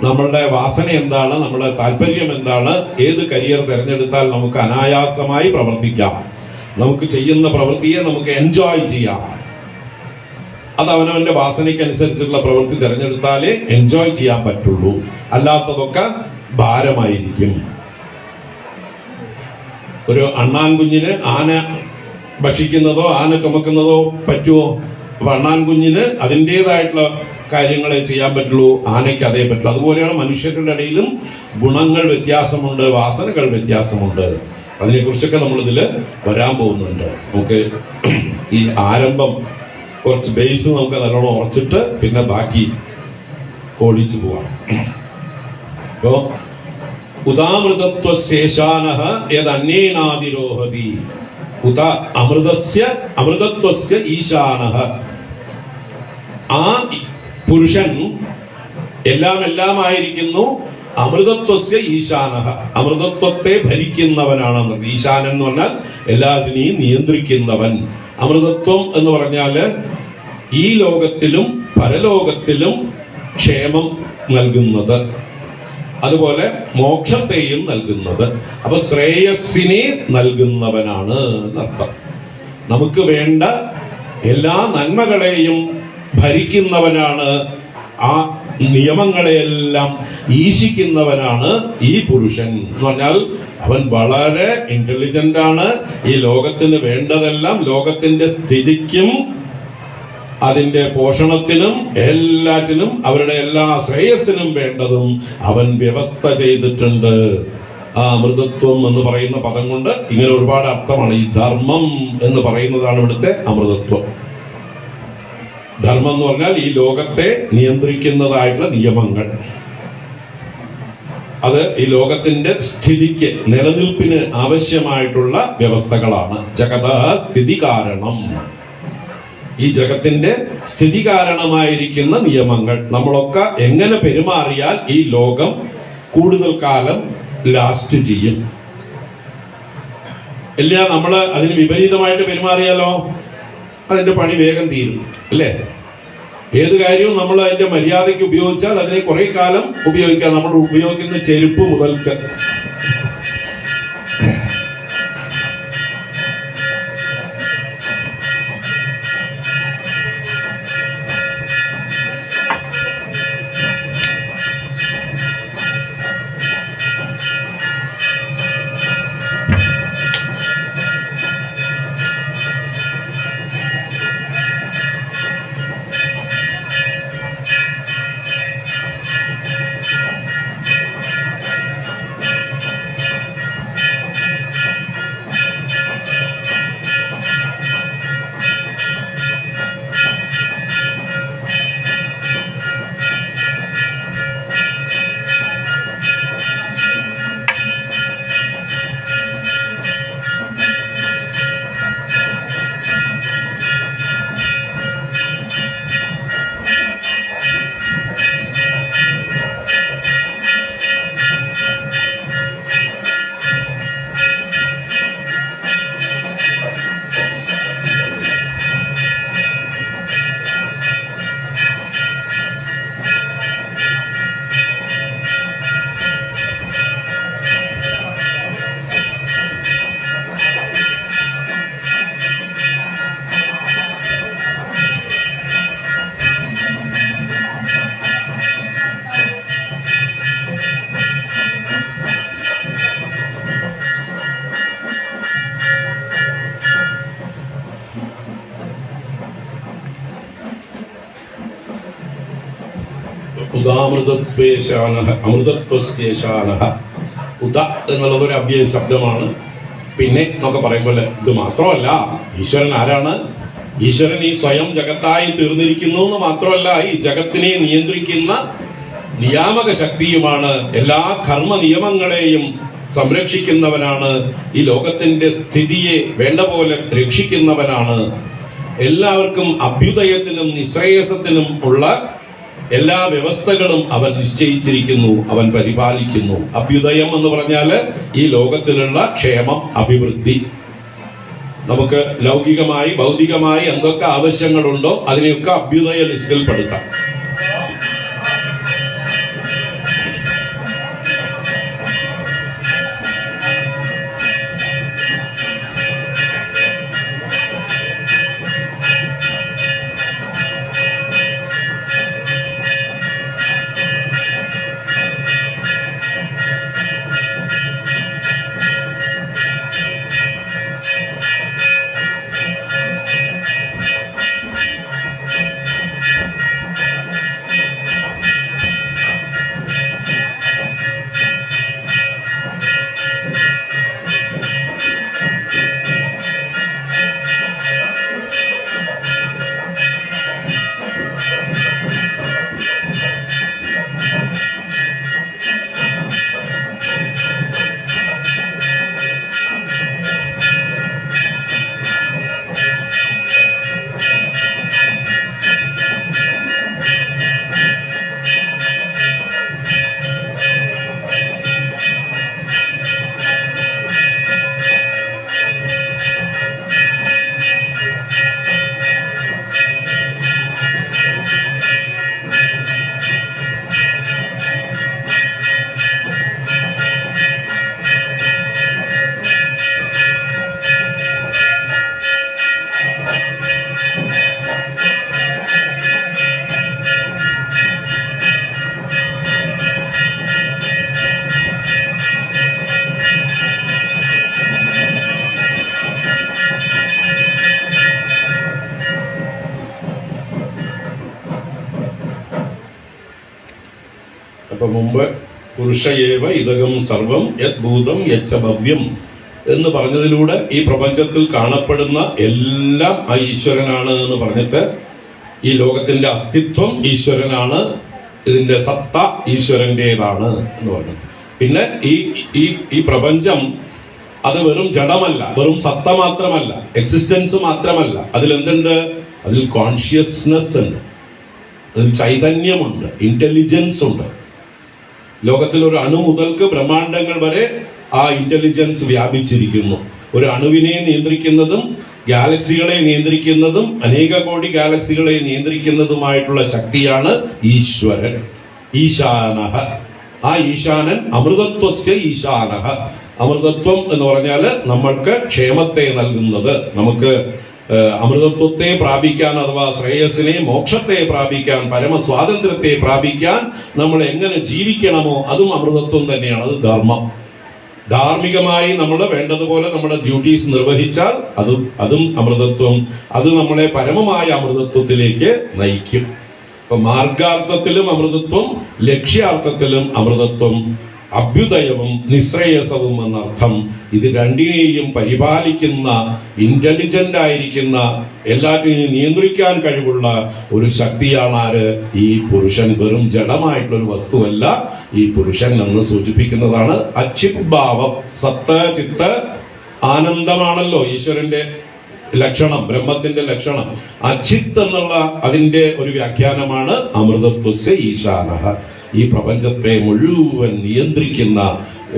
Speaker 1: നമ്മളുടെ വാസന എന്താണ്, നമ്മുടെ താല്പര്യം എന്താണ്, ഏത് കരിയർ തിരഞ്ഞെടുത്താൽ നമുക്ക് അനായാസമായി പ്രവർത്തിക്കാം, നമുക്ക് ചെയ്യുന്ന പ്രവൃത്തിയെ നമുക്ക് എൻജോയ് ചെയ്യാം. അത് അവനവന്റെ വാസനയ്ക്കനുസരിച്ചുള്ള പ്രവൃത്തി തിരഞ്ഞെടുത്താലേ എൻജോയ് ചെയ്യാൻ പറ്റുള്ളൂ. അല്ലാത്തതൊക്കെ ഭാരമായിരിക്കും. ഒരു അണ്ണാൻ കുഞ്ഞിന് ആന ഭക്ഷിക്കുന്നതോ ആന ചുമക്കുന്നതോ പറ്റുമോ? അപ്പൊ അണ്ണാൻ കുഞ്ഞിന് അതിൻ്റെതായിട്ടുള്ള കാര്യങ്ങളെ ചെയ്യാൻ പറ്റുള്ളൂ, ആനയ്ക്ക് അതേ പറ്റുള്ളൂ. അതുപോലെയാണ് മനുഷ്യരുടെ ഇടയിലും ഗുണങ്ങൾ വ്യത്യാസമുണ്ട്, വാസനകൾ വ്യത്യാസമുണ്ട്. അതിനെക്കുറിച്ചൊക്കെ നമ്മൾ ഇതിൽ വരാൻ പോകുന്നുണ്ട്. നമുക്ക് ഈ ആരംഭം കുറച്ച് ബേസ് നമുക്ക് നല്ലോണം ഉറച്ചിട്ട് പിന്നെ ബാക്കി ഓടിച്ചു പോവാം. അപ്പോ ഉദാമൃതത്വശേഷാനഃ യദന്യേനാതിരോഹതി ഉത അമൃതത്വസ്യ ഈശാനഃ. ആ പുരുഷൻ എല്ലാമായിരിക്കുന്നു. അമൃതത്വസ്യ ഈശാനഃ, അമൃതത്വത്തെ ഭരിക്കുന്നവനാണ്. ഈശാനൻ എന്ന് പറഞ്ഞാൽ എല്ലാത്തിനെയും നിയന്ത്രിക്കുന്നവൻ. അമൃതത്വം എന്ന് പറഞ്ഞാല് ഈ ലോകത്തിലും പരലോകത്തിലും ക്ഷേമം നൽകുന്നത്, അതുപോലെ മോക്ഷത്തെയും നൽകുന്നത്. അപ്പൊ ശ്രേയസ്സിനെ നൽകുന്നവനാണ് എന്നർത്ഥം. നമുക്ക് വേണ്ട എല്ലാ നന്മകളെയും ഭരിക്കുന്നവനാണ്, ആ നിയമങ്ങളെയെല്ലാം ഈശിക്കുന്നവനാണ് ഈ പുരുഷൻ എന്ന് പറഞ്ഞാൽ അവൻ വളരെ ഇന്റലിജന്റ് ആണ്. ഈ ലോകത്തിന് വേണ്ടതെല്ലാം, ലോകത്തിന്റെ സ്ഥിതിക്കും അതിന്റെ പോഷണത്തിനും എല്ലാറ്റിനും അവരുടെ എല്ലാ ശ്രേയസ്സിനും വേണ്ടതും അവൻ വ്യവസ്ഥ ചെയ്തിട്ടുണ്ട്. ആ അമൃതത്വം എന്ന് പറയുന്ന പദം കൊണ്ട് ഇങ്ങനെ ഒരുപാട് അർത്ഥമാണ്. ഈ ധർമ്മം എന്ന് പറയുന്നതാണ് ഇവിടുത്തെ അമൃതത്വം. ധർമ്മം എന്ന് പറഞ്ഞാൽ ഈ ലോകത്തെ നിയന്ത്രിക്കുന്നതായിട്ടുള്ള നിയമങ്ങൾ, അത് ഈ ലോകത്തിന്റെ സ്ഥിതിക്ക് നിലനിൽപ്പിന് ആവശ്യമായിട്ടുള്ള വ്യവസ്ഥകളാണ്. ജഗത സ്ഥിതി കാരണം, ഈ ജഗത്തിന്റെ സ്ഥിതി കാരണമായിരിക്കുന്ന നിയമങ്ങൾ. നമ്മളൊക്കെ എങ്ങനെ പെരുമാറിയാൽ ഈ ലോകം കൂടുതൽ കാലം ലാസ്റ്റ് ചെയ്യും. ഇല്ല, നമ്മള് അതിന് വിപരീതമായിട്ട് പെരുമാറിയാലോ അതിന്റെ പണി വേഗം തീരും അല്ലേ? ഏത് കാര്യവും നമ്മൾ അതിന്റെ മര്യാദയ്ക്ക് ഉപയോഗിച്ചാൽ അതിനെ കുറെ കാലം ഉപയോഗിക്കാം. നമ്മൾ ഉപയോഗിക്കുന്ന ചെരുപ്പ് മുതൽക്ക് ഉദാമൃതത്വേശാനഃ അമൃതത്വശേഷാനഃ. ഉദ എന്നുള്ളത് ഒരു അവ്യയ ശബ്ദമാണ്. പിന്നെ എന്നൊക്കെ പറയുമ്പോൾ ഇത് മാത്രമല്ല, ഈശ്വരൻ ആരാണ്? ഈശ്വരൻ ഈ സ്വയം ജഗത്തായി തീർന്നിരിക്കുന്നു എന്ന് മാത്രമല്ല, ഈ ജഗത്തിനെ നിയന്ത്രിക്കുന്ന നിയാമക ശക്തിയുമാണ്. എല്ലാ കർമ്മ നിയമങ്ങളെയും സംരക്ഷിക്കുന്നവനാണ്. ഈ ലോകത്തിന്റെ സ്ഥിതിയെ വേണ്ട പോലെ രക്ഷിക്കുന്നവനാണ്. എല്ലാവർക്കും അഭ്യുദയത്തിനും നിശ്രേയസത്തിനും ഉള്ള എല്ലാ വ്യവസ്ഥകളും അവൻ നിശ്ചയിച്ചിരിക്കുന്നു, അവൻ പരിപാലിക്കുന്നു. അഭ്യുദയം എന്ന് പറഞ്ഞാല് ഈ ലോകത്തിലുള്ള ക്ഷേമം, അഭിവൃദ്ധി. നമുക്ക് ലൗകികമായി ഭൗതികമായി എന്തൊക്കെ ആവശ്യങ്ങളുണ്ടോ അതിനെയൊക്കെ അഭ്യുദയ ലിസ്റ്റിൽ പെടുത്താം. അപ്പൊ മുമ്പ് പുരുഷയേവ ഇതകം സർവം യത് ഭൂതം യച്ച ഭവ്യം എന്ന് പറഞ്ഞതിലൂടെ ഈ പ്രപഞ്ചത്തിൽ കാണപ്പെടുന്ന എല്ലാം ആ ഈശ്വരനാണ് എന്ന് പറഞ്ഞിട്ട് ഈ ലോകത്തിന്റെ അസ്തിത്വം ഈശ്വരനാണ്, ഇതിന്റെ സത്ത ഈശ്വരന്റേതാണ് എന്ന് പറഞ്ഞു. പിന്നെ ഈ പ്രപഞ്ചം അത് വെറും ജഡമല്ല, വെറും സത്ത മാത്രമല്ല, എക്സിസ്റ്റൻസ് മാത്രമല്ല. അതിലെന്തുണ്ട്? അതിൽ കോൺഷ്യസ്നെസ് ഉണ്ട്, അതിൽ ചൈതന്യമുണ്ട്, ഇന്റലിജൻസ് ഉണ്ട്. ലോകത്തിൽ ഒരു അണു മുതൽക്ക് ബ്രഹ്മാണ്ടങ്ങൾ വരെ ആ ഇന്റലിജൻസ് വ്യാപിച്ചിരിക്കുന്നു. ഒരു അണുവിനെ നിയന്ത്രിക്കുന്നതും ഗാലക്സികളെ നിയന്ത്രിക്കുന്നതും അനേക കോടി ഗാലക്സികളെ നിയന്ത്രിക്കുന്നതുമായിട്ടുള്ള ശക്തിയാണ് ഈശ്വരൻ. ഈശാനഃ. ആ ഈശാനൻ അമൃതത്വസ്യ ഈശാനഃ. അമൃതത്വം എന്ന് പറഞ്ഞാല് നമ്മൾക്ക് ക്ഷേമത്തെ നൽകുന്നത്, നമുക്ക് അമൃതത്വത്തെ പ്രാപിക്കാൻ അഥവാ ശ്രേയസിനെ, മോക്ഷത്തെ പ്രാപിക്കാൻ, പരമസ്വാതന്ത്ര്യത്തെ പ്രാപിക്കാൻ നമ്മൾ എങ്ങനെ ജീവിക്കണമോ അതും അമൃതത്വം തന്നെയാണ്. അത് ധർമ്മം. ധാർമ്മികമായി നമ്മൾ വേണ്ടതുപോലെ നമ്മുടെ ഡ്യൂട്ടീസ് നിർവഹിച്ചാൽ അതും അമൃതത്വം. അത് നമ്മളെ പരമമായ അമൃതത്വത്തിലേക്ക് നയിക്കും. അപ്പൊ മാർഗാർത്ഥത്തിലും അമൃതത്വം, ലക്ഷ്യാർത്ഥത്തിലും അമൃതത്വം, അഭ്യുദയവും നിശ്രേയസവും എന്നർത്ഥം. ഇത് രണ്ടിനെയും പരിപാലിക്കുന്ന, ഇന്റലിജന്റ് ആയിരിക്കുന്ന, എല്ലാറ്റിനെയും നിയന്ത്രിക്കാൻ കഴിവുള്ള ഒരു ശക്തിയാണ് ആര്? ഈ പുരുഷൻ. വെറും ജഡമായിട്ടുള്ളൊരു വസ്തുവല്ല ഈ പുരുഷൻ എന്ന് സൂചിപ്പിക്കുന്നതാണ് അച്ചിത് ഭാവം. സത്ത്, ചിത്ത്, ആനന്ദമാണല്ലോ ഈശ്വരന്റെ ലക്ഷണം, ബ്രഹ്മത്തിന്റെ ലക്ഷണം. അച്ചിത്ത് എന്നുള്ള അതിന്റെ ഒരു വ്യാഖ്യാനമാണ് അമൃതത്വസ്യ ഈശാനഃ. ഈ പ്രപഞ്ചത്തെ മുഴുവൻ നിയന്ത്രിക്കുന്ന,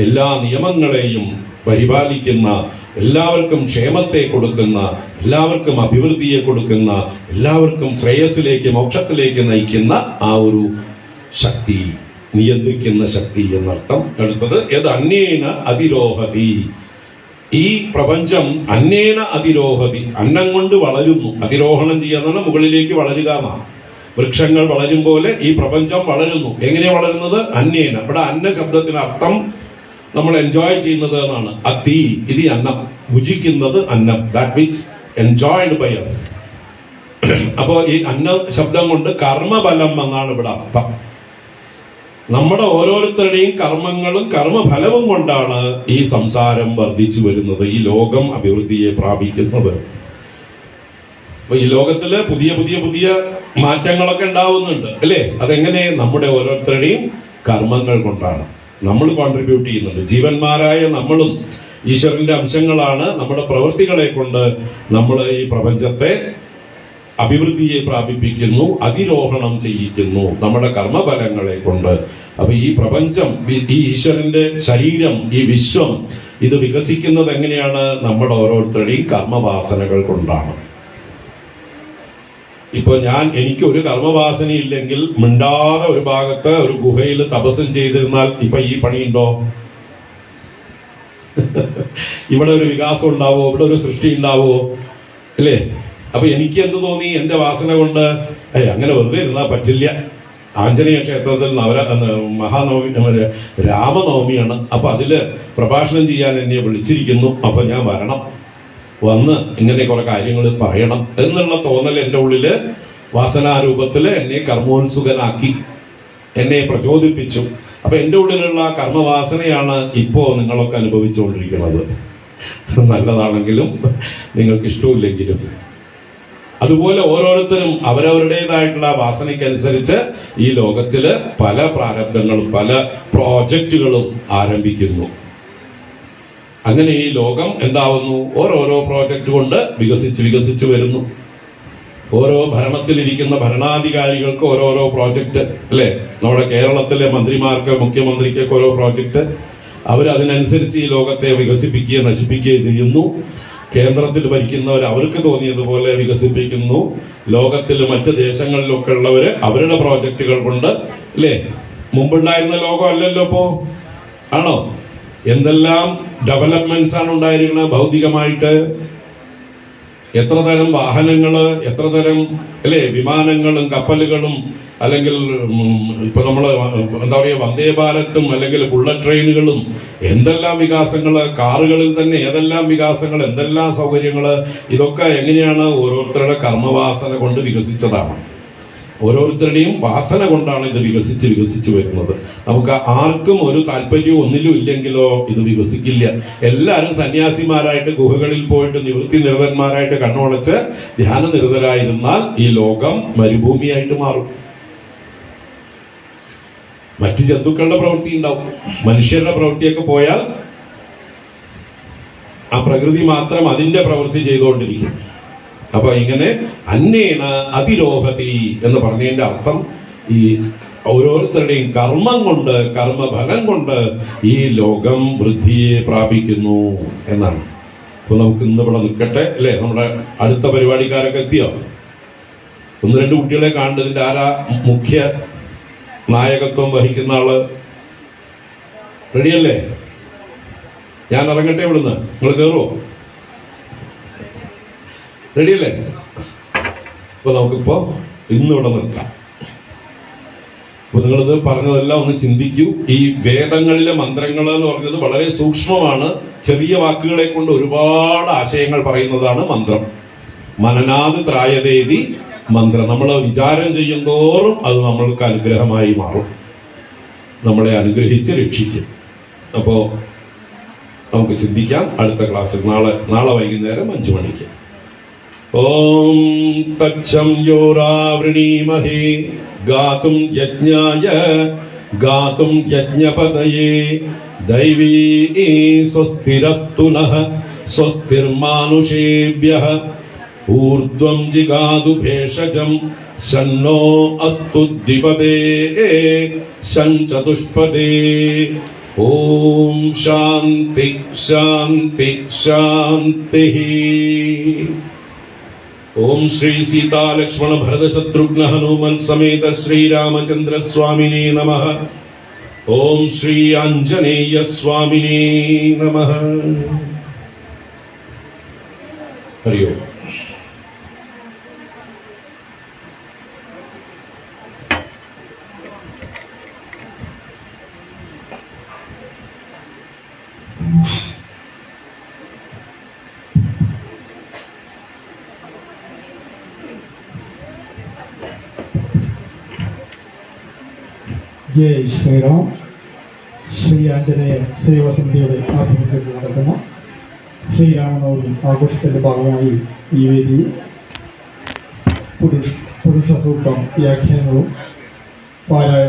Speaker 1: എല്ലാ നിയമങ്ങളെയും പരിപാലിക്കുന്ന, എല്ലാവർക്കും ക്ഷേമത്തെ കൊടുക്കുന്ന, എല്ലാവർക്കും അഭിവൃദ്ധിയെ കൊടുക്കുന്ന, എല്ലാവർക്കും ശ്രേയസ്സിലേക്ക്, മോക്ഷത്തിലേക്ക് നയിക്കുന്ന ആ ഒരു ശക്തി, നിയന്ത്രിക്കുന്ന ശക്തി എന്നർത്ഥം. അടുത്തത് യത് അന്യേന അതിരോഹതി. ഈ പ്രപഞ്ചം അന്യേന അതിരോഹതി, അന്നം കൊണ്ട് വളരുന്നു. അതിരോഹണം ചെയ്യാന്നാണ് മുകളിലേക്ക് വളരുക എന്നാണ്. വൃക്ഷങ്ങൾ വളരും പോലെ ഈ പ്രപഞ്ചം വളരുന്നു. എങ്ങനെയാണ് വളരുന്നത്? അന്യേന. ഇവിടെ അന്ന ശബ്ദത്തിന് അർത്ഥം നമ്മൾ എൻജോയ് ചെയ്യുന്നത് എന്നാണ്. അതി ഇത് അന്നം, ഭുജിക്കുന്നത് അന്നം, that which enjoyed by us. അപ്പോ ഈ അന്ന ശബ്ദം കൊണ്ട് കർമ്മബലം എന്നാണ് ഇവിടെ അർത്ഥം. നമ്മുടെ ഓരോരുത്തരുടെയും കർമ്മങ്ങളും കർമ്മഫലവും കൊണ്ടാണ് ഈ സംസാരം വർദ്ധിച്ചു വരുന്നത്, ഈ ലോകം അഭിവൃദ്ധിയെ പ്രാപിക്കുന്നത്. അപ്പൊ ഈ ലോകത്തില് പുതിയ പുതിയ പുതിയ മാറ്റങ്ങളൊക്കെ ഉണ്ടാവുന്നുണ്ട് അല്ലേ? അതെങ്ങനെ? നമ്മുടെ ഓരോരുത്തരുടെയും കർമ്മങ്ങൾ കൊണ്ടാണ്. നമ്മൾ കോൺട്രിബ്യൂട്ട് ചെയ്യുന്നുണ്ട്. ജീവന്മാരായ നമ്മളും ഈശ്വരന്റെ അംശങ്ങളാണ്. നമ്മുടെ പ്രവൃത്തികളെ കൊണ്ട് നമ്മൾ ഈ പ്രപഞ്ചത്തെ അഭിവൃദ്ധിയെ പ്രാപിപ്പിക്കുന്നു, അതിരോഹണം ചെയ്യിക്കുന്നു നമ്മുടെ കർമ്മഫലങ്ങളെ കൊണ്ട്. അപ്പൊ ഈ പ്രപഞ്ചം, ഈ ഈശ്വരന്റെ ശരീരം, ഈ വിശ്വം, ഇത് വികസിക്കുന്നത് എങ്ങനെയാണ്? നമ്മുടെ ഓരോരുത്തരുടെയും കർമ്മവാസനകൾ കൊണ്ടാണ്. ഇപ്പൊ എനിക്ക് ഒരു കർമ്മവാസനയില്ലെങ്കിൽ മിണ്ടാതെ ഒരു ഭാഗത്ത് ഒരു ഗുഹയിൽ തപസ്സും ചെയ്തിരുന്നാൽ ഇപ്പൊ ഈ പണിയുണ്ടോ? ഇവിടെ ഒരു വികാസം ഉണ്ടാവോ? ഇവിടെ ഒരു സൃഷ്ടി ഉണ്ടാവോ? അല്ലേ? അപ്പൊ എനിക്ക് എന്ത് തോന്നി? എന്റെ വാസന കൊണ്ട് അങ്ങനെ വെറുതെ ഇരുന്നാൽ പറ്റില്ല. ആഞ്ജനേയ ക്ഷേത്രത്തിൽ മഹാനവമി, രാമനവമിയാണ്. അപ്പൊ അതില് പ്രഭാഷണം ചെയ്യാൻ എന്നെ വിളിച്ചിരിക്കുന്നു. അപ്പൊ ഞാൻ വരണം, വന്ന് ഇങ്ങനെ കുറെ കാര്യങ്ങൾ പറയണം എന്നുള്ള തോന്നൽ എന്റെ ഉള്ളില് വാസനാരൂപത്തില് എന്നെ കർമ്മോത്സുകനാക്കി, എന്നെ പ്രചോദിപ്പിച്ചു. അപ്പൊ എന്റെ ഉള്ളിലുള്ള കർമ്മവാസനയാണ് ഇപ്പോ നിങ്ങളൊക്കെ അനുഭവിച്ചുകൊണ്ടിരിക്കുന്നത്. നല്ലതാണെങ്കിലും നിങ്ങൾക്ക് ഇഷ്ടമില്ലെങ്കിലും. അതുപോലെ ഓരോരുത്തരും അവരവരുടേതായിട്ടുള്ള വാസനയ്ക്കനുസരിച്ച് ഈ ലോകത്തില് പല പ്രാരബ്ധങ്ങളും പല പ്രോജക്റ്റുകളും ആരംഭിക്കുന്നു. അങ്ങനെ ഈ ലോകം എന്താവുന്നു? ഓരോരോ പ്രോജക്റ്റ് കൊണ്ട് വികസിച്ചു വരുന്നു. ഓരോ ഭരണത്തിലിരിക്കുന്ന ഭരണാധികാരികൾക്ക് ഓരോരോ പ്രോജക്റ്റ് അല്ലെ? നമ്മുടെ കേരളത്തിലെ മന്ത്രിമാർക്ക്, മുഖ്യമന്ത്രിക്കൊക്കെ ഓരോ പ്രോജക്റ്റ്. അവരതിനനുസരിച്ച് ഈ ലോകത്തെ വികസിപ്പിക്കുകയോ നശിപ്പിക്കുകയോ ചെയ്യുന്നു. കേന്ദ്രത്തിൽ ഭരിക്കുന്നവർ അവർക്ക് തോന്നിയതുപോലെ വികസിപ്പിക്കുന്നു. ലോകത്തിൽ മറ്റ് ദേശങ്ങളിലൊക്കെ ഉള്ളവര് അവരുടെ പ്രോജക്റ്റുകൾ കൊണ്ട് അല്ലേ? മുമ്പുണ്ടായിരുന്ന ലോകം അല്ലല്ലോ ഇപ്പോ, ആണോ? എന്തെല്ലാം ഡെവലപ്മെന്റ്സ് ആണ് ഉണ്ടായിരിക്കുന്നത് ഭൗതികമായിട്ട്. എത്ര തരം വാഹനങ്ങള്, എത്ര തരം അല്ലെ വിമാനങ്ങളും കപ്പലുകളും, അല്ലെങ്കിൽ ഇപ്പൊ നമ്മള് എന്താ പറയുക വന്ദേ ഭാരത്തും അല്ലെങ്കിൽ ബുള്ളറ്റ് ട്രെയിനുകളും, എന്തെല്ലാം വികാസങ്ങള്, കാറുകളിൽ തന്നെ ഏതെല്ലാം വികാസങ്ങൾ, എന്തെല്ലാം സൗകര്യങ്ങള്. ഇതൊക്കെ എങ്ങനെയാണ്? ഓരോരുത്തരുടെ കർമ്മവാസന കൊണ്ട് വികസിച്ചതാണ്. ഓരോരുത്തരുടെയും വാസന കൊണ്ടാണ് ഇത് വികസിച്ചു വരുന്നത്. നമുക്ക് ആർക്കും ഒരു താല്പര്യവും ഒന്നിലും ഇല്ലെങ്കിലോ ഇത് വികസിക്കില്ല. എല്ലാവരും സന്യാസിമാരായിട്ട് ഗുഹകളിൽ പോയിട്ട് നിവൃത്തി നിരതന്മാരായിട്ട് കണ്ണുടച്ച് ധ്യാനനിരതരായിരുന്നാൽ ഈ ലോകം മരുഭൂമിയായിട്ട് മാറും. മറ്റു ജന്തുക്കളുടെ പ്രവൃത്തി ഉണ്ടാവും, മനുഷ്യരുടെ പ്രവൃത്തിയൊക്കെ പോയാൽ ആ പ്രകൃതി മാത്രം അതിന്റെ പ്രവൃത്തി ചെയ്തുകൊണ്ടിരിക്കും. അപ്പൊ ഇങ്ങനെ അന്നേന അതിരോഹതി എന്ന് പറഞ്ഞതിന്റെ അർത്ഥം ഈ ഓരോരുത്തരുടെയും കർമ്മം കൊണ്ട്, കർമ്മഫലം കൊണ്ട് ഈ ലോകം വൃദ്ധിയെ പ്രാപിക്കുന്നു എന്നാണ്. അപ്പൊ നമുക്ക് ഇന്ന് ഇവിടെ നിൽക്കട്ടെ അല്ലെ? നമ്മുടെ അടുത്ത പരിപാടിക്കാരൊക്കെ എത്തിയോ? ഒന്ന് രണ്ട് കുട്ടികളെ കാണേണ്ടതിന്റെ ആരാ മുഖ്യ നായകത്വം വഹിക്കുന്ന ആള്? റെഡിയല്ലേ? ഞാൻ ഇറങ്ങട്ടെ ഇവിടുന്ന്? നിങ്ങൾ കയറുമോ? റെഡിയല്ലേ? അപ്പൊ നമുക്കിപ്പോ ഇന്നിവിടെ നിർത്താം. അപ്പൊ നിങ്ങളിത് പറഞ്ഞതെല്ലാം ഒന്ന് ചിന്തിക്കൂ. ഈ വേദങ്ങളിലെ മന്ത്രങ്ങൾ എന്ന് പറഞ്ഞത് വളരെ സൂക്ഷ്മമാണ്. ചെറിയ വാക്കുകളെ കൊണ്ട് ഒരുപാട് ആശയങ്ങൾ പറയുന്നതാണ് മന്ത്രം. മനനാത് ത്രായതേതി മന്ത്രം. നമ്മൾ വിചാരം ചെയ്യും തോറും അത് നമ്മൾക്ക് അനുഗ്രഹമായി മാറും, നമ്മളെ അനുഗ്രഹിച്ച് രക്ഷിക്കും. അപ്പോ നമുക്ക് ചിന്തിക്കാം. അടുത്ത ക്ലാസ്സിൽ നാളെ വൈകുന്നേരം 5 മണിക്ക്. ഓം തച്ഛം യോരാവൃണീമഹേ ഗാതും യജ്ഞായ ഗാതും യജ്ഞപതയേ ദൈവീ സ്വസ്തിരസ്തു നഃ സ്വസ്തിർമാനുഷേഭ്യഃ ഊർധ്വം ജിഗാതു ഭേഷജം ശന്നോ അസ്തു ദ്വിപദേ ശം ചതുഷ്പദേ. ഓം ശാന്തി ശാന്തി ശാന്തി. ഓം ശ്രീ സീതാലക്ഷ്മണ ഭരത ശത്രുഘ്ന ഹനുമൻ സമേത ശ്രീരാമചന്ദ്ര സ്വാമിനേ നമഃ. ഓം ശ്രീ ആഞ്ജനേയ സ്വാമിനേ നമഃ. ഹരി ഓം.
Speaker 3: ജയ് ശ്രീറാം. ശ്രീ ആഞ്ജനേയ സേവാ സമിതിയുടെ ആഭിമുഖ്യത്തിൽ നടക്കുന്ന ശ്രീരാമനവമി ആഘോഷത്തിന്റെ ഭാഗമായി ഈ വേദിയിൽ പുരുഷ സൂക്തം വ്യാഖ്യാനവും പാരായണവും